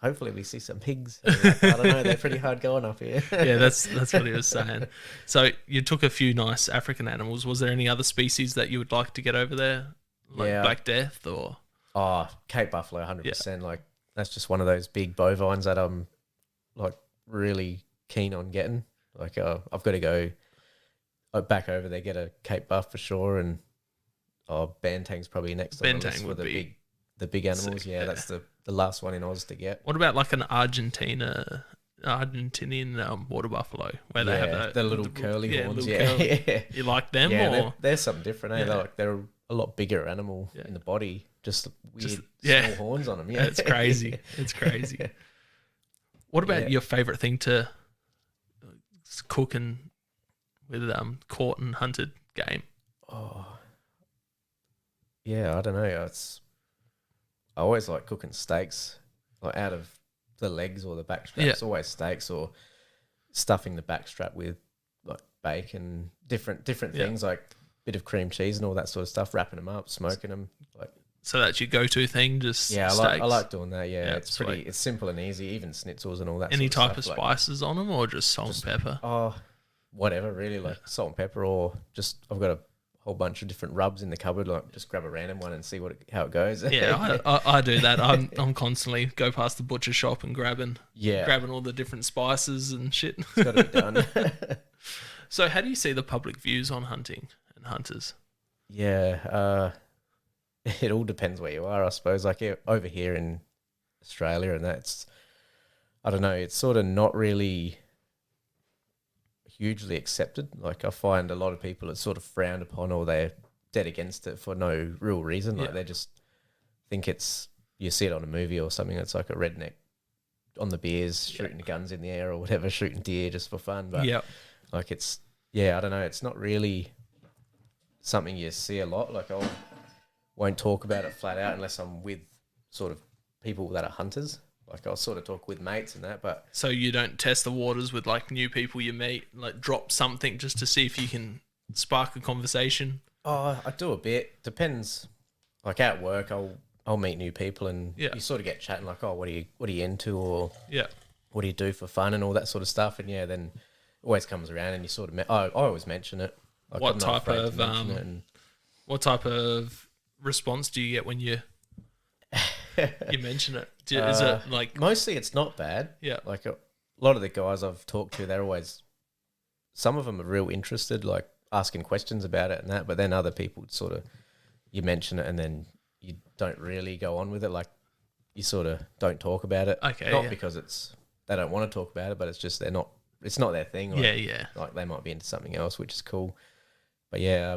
hopefully we see some pigs. Like, I don't know, they're pretty hard going up here. Yeah, that's what he was saying. So you took a few nice African animals. Was there any other species that you would like to get over there, like Black Death or? Oh, Cape Buffalo, 100%. Like that's just one of those big bovines that I'm like really keen on getting. Like I've got to go back over there, get a Cape Buff for sure, and Bantang's probably next on the list for the big animals. Sick, yeah, that's the last one in Oz to get. What about like an Argentinian water buffalo where they have the little curly horns? Curly. Yeah, You like them? yeah, or? they're something different. They're a lot bigger animal in the body. Just weird small horns on them. Yeah, it's crazy. It's crazy. What about your favorite thing to cook and with caught and hunted game? Oh, yeah, I don't know. I always like cooking steaks, like out of the legs or the back straps. Always steaks or stuffing the back strap with like bacon, different things like bit of cream cheese and all that sort of stuff. Wrapping them up, smoking them. Like so that's your go-to thing. Just steaks. I like doing that. Yeah, it's pretty. It's simple and easy. Even schnitzels and all that. Any sort type of stuff, spices on them, or just salt and pepper? Oh, whatever, really. Like salt and pepper, or just I've got a whole bunch of different rubs in the cupboard. Like just grab a random one and see how it goes. Yeah, I do that. I'm constantly go past the butcher shop and grabbing all the different spices and shit. It's got to be done. So, how do you see the public views on hunting and hunters? Yeah, it all depends where you are, I suppose. Like over here in Australia, and I don't know. It's sort of not really hugely accepted. Like I find a lot of people are sort of frowned upon, or they're dead against it for no real reason. Like they just think you see it on a movie or something. It's like a redneck on the beers shooting guns in the air or whatever, shooting deer just for fun. But like I don't know. It's not really something you see a lot. Like I won't talk about it flat out unless I'm with sort of people that are hunters. Like I'll sort of talk with mates and that, but... So you don't test the waters with like new people you meet, like drop something just to see if you can spark a conversation? Oh, I do a bit. Depends. Like at work, I'll meet new people and you sort of get chatting like, oh, what are you into, or what do you do for fun and all that sort of stuff. And then it always comes around and you sort of... I always mention it. Like what type of response do you get when you mention it? Is it like... Mostly it's not bad. Yeah. Like a lot of the guys I've talked to, they're always... Some of them are real interested, like asking questions about it and that, but then other people sort of... You mention it and then you don't really go on with it. Like you sort of don't talk about it. Okay. Not because they don't want to talk about it, but it's just it's not their thing. Like, Like they might be into something else, which is cool. But I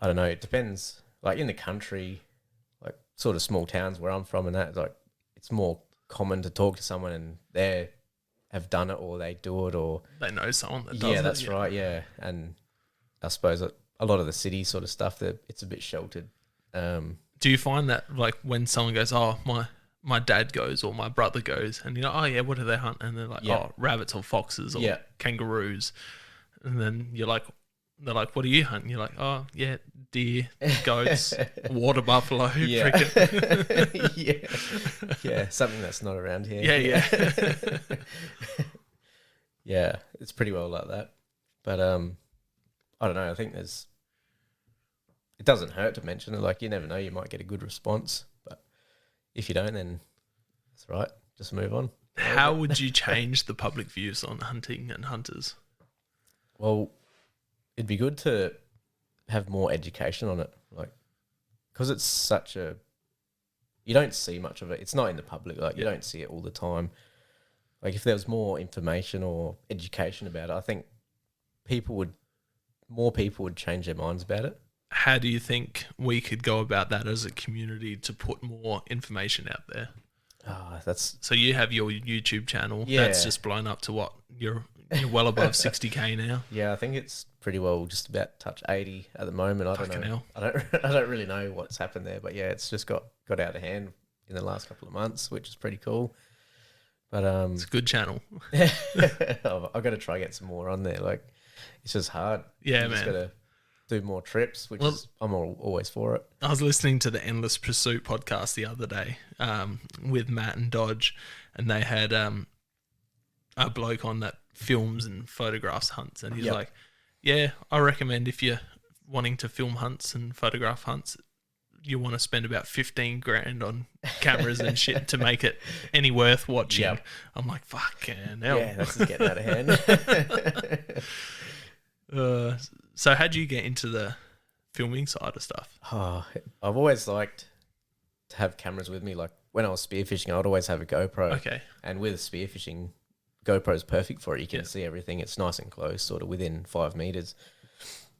don't know. It depends. Like in the country... like sort of small towns where I'm from and that, like it's more common to talk to someone and they have done it or they do it or they know someone that does it. Yeah, that's right. Yeah, and I suppose a lot of the city sort of stuff it's a bit sheltered. Do you find that like when someone goes, oh my dad goes or my brother goes, and you're like, oh yeah, what do they hunt? And they're like, oh, rabbits or foxes or kangaroos, and then you're like. They're like, what do you hunt? And you're like, oh, yeah, deer, goats, water buffalo. Yeah. Yeah, something that's not around here. Yeah. Yeah, it's pretty well like that. But I don't know. I think it doesn't hurt to mention it. Like, you never know. You might get a good response. But if you don't, then that's right. Just move on. How would you change the public views on hunting and hunters? Well... It'd be good to have more education on it, like, because it's such a... You don't see much of it. It's not in the public. Like, you don't see it all the time. Like, if there was more information or education about it, I think more people would change their minds about it. How do you think we could go about that as a community to put more information out there? So you have your YouTube channel. Yeah. That's just blown up to what? You're well above 60K now. Yeah, I think it's pretty well just about touch 80 at the moment. I don't know. I don't really know what's happened there, but yeah, it's just got out of hand in the last couple of months, which is pretty cool. But it's a good channel. I've got to try get some more on there. Like it's just hard. Yeah, you just got to do more trips, which I'm always for it. I was listening to the Endless Pursuit podcast the other day with Matt and Dodge, and they had a bloke on that films and photographs hunts, and he's like, yeah, I recommend if you're wanting to film hunts and photograph hunts, you want to spend about 15 grand on cameras and shit to make it any worth watching. Yep. I'm like, fuck, hell. Yeah, that's just getting out of hand. So how'd you get into the filming side of stuff? Oh, I've always liked to have cameras with me. Like when I was spearfishing, I'd always have a GoPro. Okay. And with spearfishing, GoPro's perfect for it. You can Yeah. see everything. It's nice and close, sort of within 5 meters.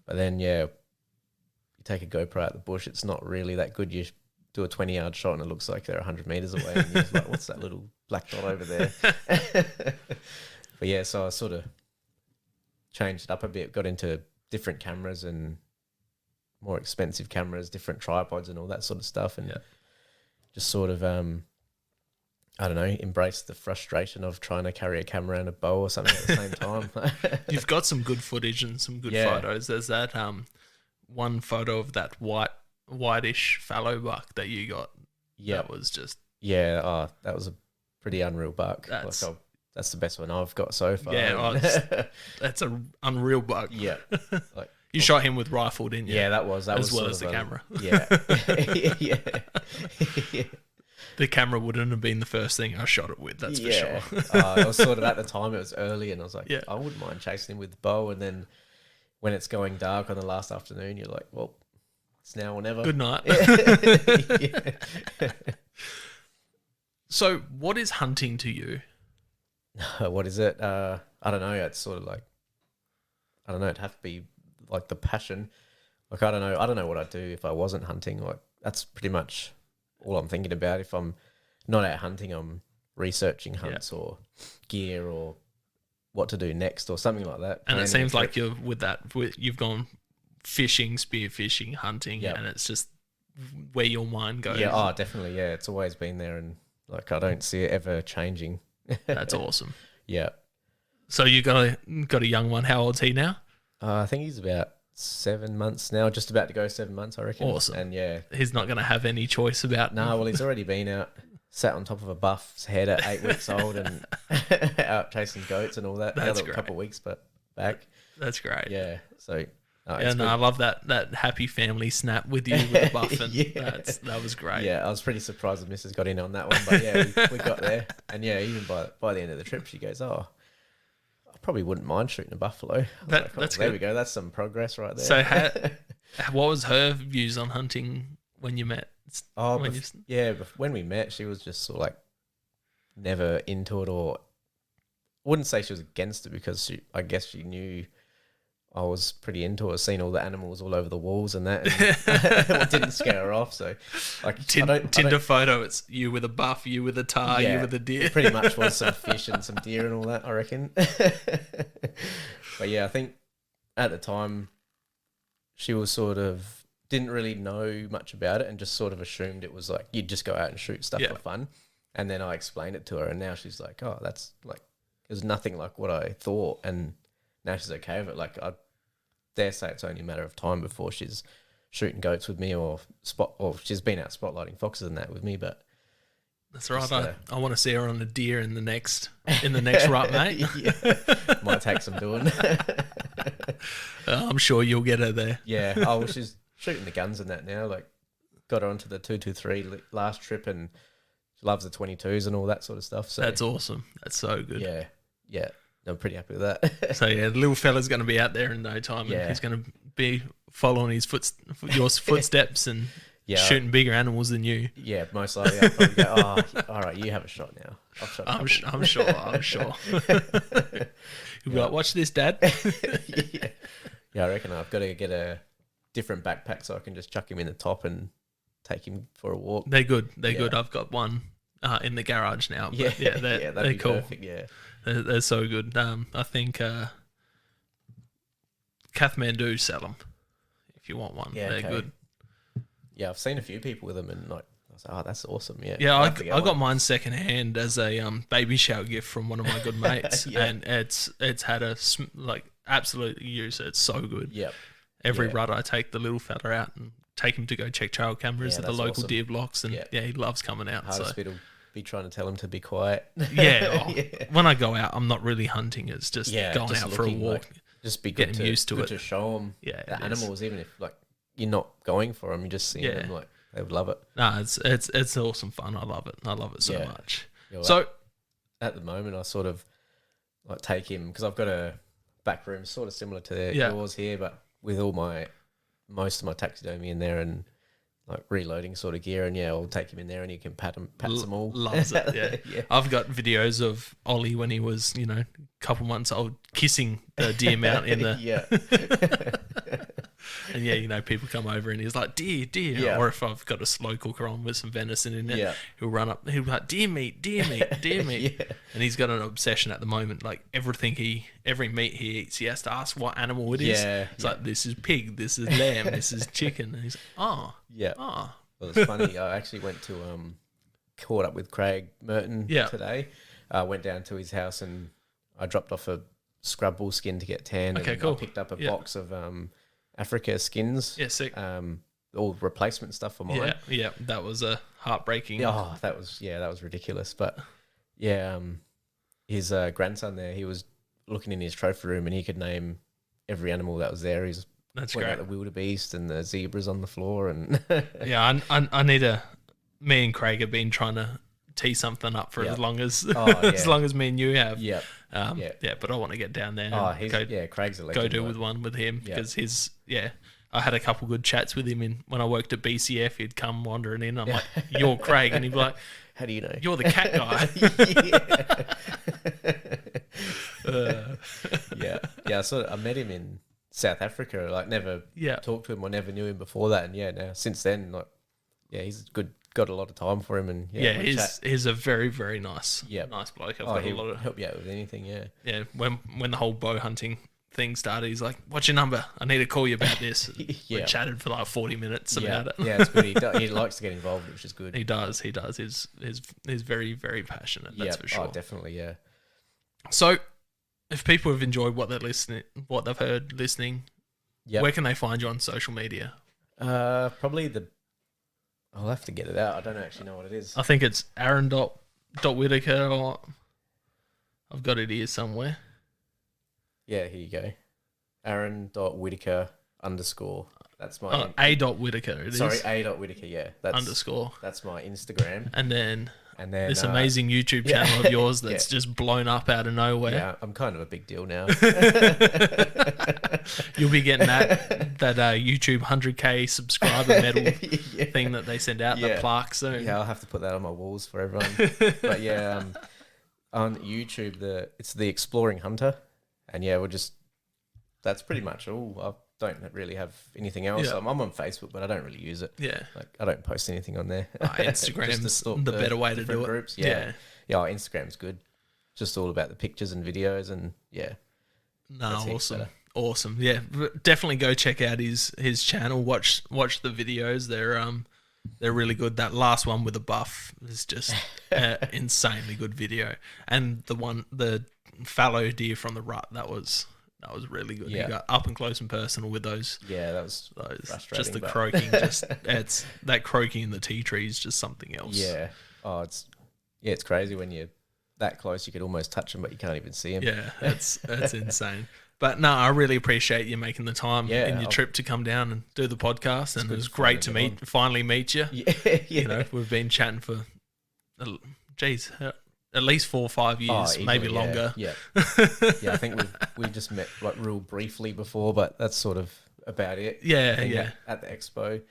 But then, yeah, you take a GoPro out the bush, it's not really that good. You do a 20-yard shot and it looks like they're 100 meters away. And you're just like, what's that little black dot over there? But yeah, so I sort of changed it up a bit, got into different cameras and more expensive cameras, different tripods and all that sort of stuff. And just sort of, I don't know, embrace the frustration of trying to carry a camera and a bow or something at the same time. You've got some good footage and some good photos. There's that one photo of that whitish fallow buck that you got. Yeah. That was just... Yeah, that was a pretty unreal buck. That's the best one I've got so far. Yeah, that's an unreal buck. Yeah. Like, you shot him with rifle, didn't you? Yeah, that was as well sort as the of camera. Yeah. Yeah. The camera wouldn't have been the first thing I shot it with, that's for sure. It was sort of at the time, it was early, and I was like, Yeah. I wouldn't mind chasing him with the bow. And then when it's going dark on the last afternoon, you're like, well, it's now or never. Good night. Yeah. So, what is hunting to you? What is it? I don't know. It's sort of like, I don't know. It'd have to be like the passion. Like, I don't know. I don't know what I'd do if I wasn't hunting. Like, that's pretty much all I'm thinking about. If I'm not out hunting, I'm researching hunts or gear or what to do next or something like that. And it Planning seems a like trip. you've gone fishing, spearfishing, hunting, and it's just where your mind goes. Yeah, oh, definitely. Yeah, it's always been there, and like I don't see it ever changing. That's awesome. Yeah. So you got a young one. How old's he now? I think he's about 7 months now, just about to go 7 months, I reckon. Awesome. And yeah. He's not going to have any choice about... No, well, he's already been out, sat on top of a buff's head at 8 weeks old and out chasing goats and all that. That's a great. couple of weeks back. That's great. Yeah, so... I love that happy family snap with you with the buff, and that was great. Yeah, I was pretty surprised the missus got in on that one, but yeah, we got there. And yeah, even by the end of the trip, she goes, oh, I probably wouldn't mind shooting a buffalo. That's there good. we go. That's some progress right there. So what was her views on hunting when you met? When we met, she was just sort of like never into it, or I wouldn't say she was against it, because I guess she knew I was pretty into it, seen all the animals all over the walls and that, and it didn't scare her off. So, like, Tinder photo, it's you with a buff, you with a tar, you with a deer. It pretty much was some fish and some deer and all that, I reckon. But yeah, I think at the time she was sort of didn't really know much about it and just sort of assumed it was like you'd just go out and shoot stuff for fun. And then I explained it to her, and now she's like, oh, that's like, it was nothing like what I thought. And now she's okay with it. Like, I dare say it's only a matter of time before she's shooting goats with me, or she's been out spotlighting foxes and that with me. But that's right. I want to see her on a deer in the next rut, mate. Might take some doing. I'm sure you'll get her there. Yeah. Oh, well, she's shooting the guns and that now. Like, got her onto the 223 last trip, and she loves the 22s and all that sort of stuff. So that's awesome. That's so good. Yeah. Yeah. I'm pretty happy with that. So yeah, the little fella's going to be out there in no time, and he's going to be following your footsteps and shooting bigger animals than you. Yeah, most likely. I'll probably go, oh, all right, you have a shot now. I'm sure. You'll be like, watch this, Dad. Yeah, I reckon I've got to get a different backpack so I can just chuck him in the top and take him for a walk. They're good. They're good. I've got one in the garage now. But they're cool. Perfect, yeah. They're so good. I think Kathmandu sell them if you want one. They're good. Yeah, I've seen a few people with them, and like, I was like, oh, that's awesome. Yeah, yeah. I got mine second hand as a baby shower gift from one of my good mates, and it's had a absolute use. It's so good. Yep. Every rut I take the little fella out and take him to go check trail cameras at the local deer blocks, and he loves coming out. Hardest bit will be trying to tell him to be quiet. When I go out, I'm not really hunting. It's just going out for a walk. Like, just be good getting used to it. To show them the animals, even if like you're not going for them, you're just seeing them. Like, they would love it. No, it's awesome fun. I love it. I love it so Yeah. much. Yeah, well, So at the moment, I sort of like take him because I've got a back room sort of similar to Yeah. yours here, but with most of my taxidermy in there and like reloading sort of gear. And yeah, I'll take him in there and you can pat them all. Loves it. Yeah. Yeah. I've got videos of Ollie when he was, a couple months old, kissing the deer mount in the. Yeah. And yeah, people come over and he's like, deer. Yeah. Or if I've got a slow cooker on with some venison in it, Yeah. he'll run up, he'll be like, deer meat. Yeah. And he's got an obsession at the moment. Like every meat he eats, he has to ask what animal it is. Yeah. It's like, this is pig, this is lamb, this is chicken. And he's like, oh. Yeah. Oh. Well, it's funny. I actually went to caught up with Craig Merton today. Went down to his house and I dropped off a scrub bull skin to get tanned. Okay, and cool. I picked up a box of Africa skins. Yeah, sick. All replacement stuff for mine. Yeah. That was a heartbreaking. Oh, that was ridiculous. But yeah, his grandson there, he was looking in his trophy room and he could name every animal that was there. He's That's pointing great. out the wildebeest and the zebras on the floor and Yeah, I need me and Craig have been trying to tee something up for as long as as long as me and you have. yeah. Yeah, but I want to get down there. Oh, and Craig's a legend. go do like. with one with him Yeah. because I had a couple good chats with him when I worked at BCF. He'd come wandering in. I'm like, "You're Craig," and he'd be like, How do you know? "You're the cat guy." Yeah. I met him in South Africa. Like, never talked to him or never knew him before that. And yeah, now since then, he's good. Got a lot of time for him, and he's a very, very nice bloke. I've got a he'll lot of help you out with anything. Yeah. When the whole bow hunting thing started, he's like, "What's your number? I need to call you about this." We chatted for like 40 minutes about it. Yeah, it's good. He likes to get involved, which is good. He does. He's very, very passionate. That's for sure. Oh, definitely. Yeah. So, if people have enjoyed what they've heard listening, where can they find you on social media? Probably I'll have to get it out. I don't actually know what it is. I think it's Aaron.Whitaker, or I've got it here somewhere. Yeah, here you go. Aaron.Whitaker _ That's my A.Whitaker. Sorry, A.Whitaker. Yeah, that's underscore. That's my Instagram. And then this this amazing YouTube channel of yours that's just blown up out of nowhere. Yeah, I'm kind of a big deal now. You'll be getting that YouTube 100K subscriber medal thing that they send out, the plaque soon. Yeah, I'll have to put that on my walls for everyone. But yeah, on YouTube, it's the Exploring Hunter, and yeah, that's pretty much all. I don't really have anything else. Yeah. I'm on Facebook, but I don't really use it. Yeah. Like, I don't post anything on there. Instagram's the better way to do it. Groups. Yeah, Instagram's good. Just all about the pictures and videos, and yeah. No, awesome. Yeah, definitely go check out his channel. Watch the videos. They're really good. That last one with the buff is just insanely good video, and the fallow deer from the rut, that was really good. Yeah. You got up and close and personal with those. Yeah, that was frustrating. Just the croaking. It's that croaking in the tea tree is just something else. Yeah. Oh, it's crazy when you're that close. You could almost touch them, but you can't even see them. Yeah, that's insane. But no, I really appreciate you making the time in your trip to come down and do the podcast, and it was great to finally meet you. Yeah. We've been chatting for, at least 4 or 5 years, maybe longer. Yeah. I think we just met like real briefly before, but that's sort of about it. Yeah. At the expo.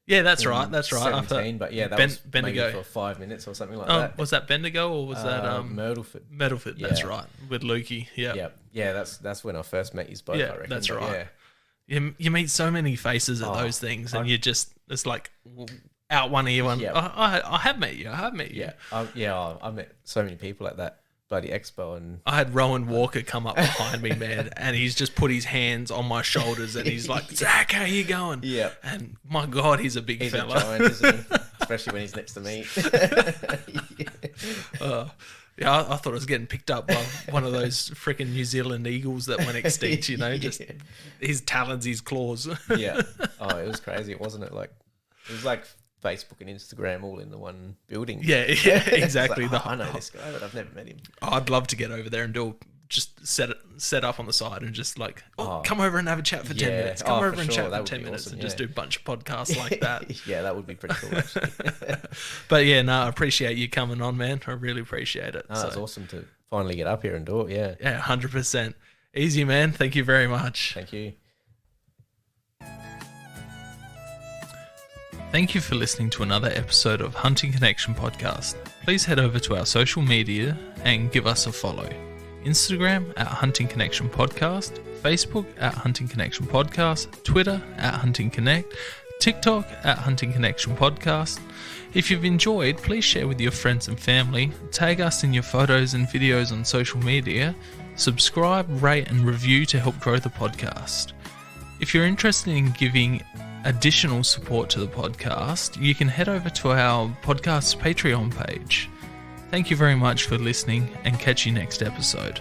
Yeah, that's right. 17, but yeah, that was maybe for 5 minutes or something like that. Was that Bendigo or was that Myrtleford? Myrtleford, that's right, with Lukey. Yeah. That's when I first met you both. I reckon. That's right. Yeah. You meet so many faces at those things, and it's like out one ear one. I have met you. Yeah. I met so many people at that bloody expo, and I had Rowan Walker come up behind me, man, and he's just put his hands on my shoulders and he's like, Zach, how you going? Yeah. And my God, he's a big fella. A giant, isn't he? Especially when he's next to me. I thought I was getting picked up by one of those freaking New Zealand eagles that went extinct, just his talons, his claws. Yeah. Oh, it was crazy, wasn't it? Like, it was like Facebook and Instagram all in the one building. Yeah, exactly. Like, I know this guy, but I've never met him. I'd love to get over there and do just set up on the side and just like, come over and have a chat for 10 minutes. Come over and chat for 10 minutes and just do a bunch of podcasts like that. Yeah, that would be pretty cool, actually. But yeah, no, I appreciate you coming on, man. I really appreciate it. It's awesome to finally get up here and do it, yeah. Yeah, 100%. Easy, man. Thank you very much. Thank you. Thank you for listening to another episode of Hunting Connection Podcast. Please head over to our social media and give us a follow. Instagram at Hunting Connection Podcast, Facebook at Hunting Connection Podcast, Twitter at Hunting Connect, TikTok at Hunting Connection Podcast. If you've enjoyed, please share with your friends and family, tag us in your photos and videos on social media, subscribe, rate and review to help grow the podcast. If you're interested in giving additional support to the podcast, you can head over to our podcast's Patreon page. Thank you very much for listening and catch you next episode.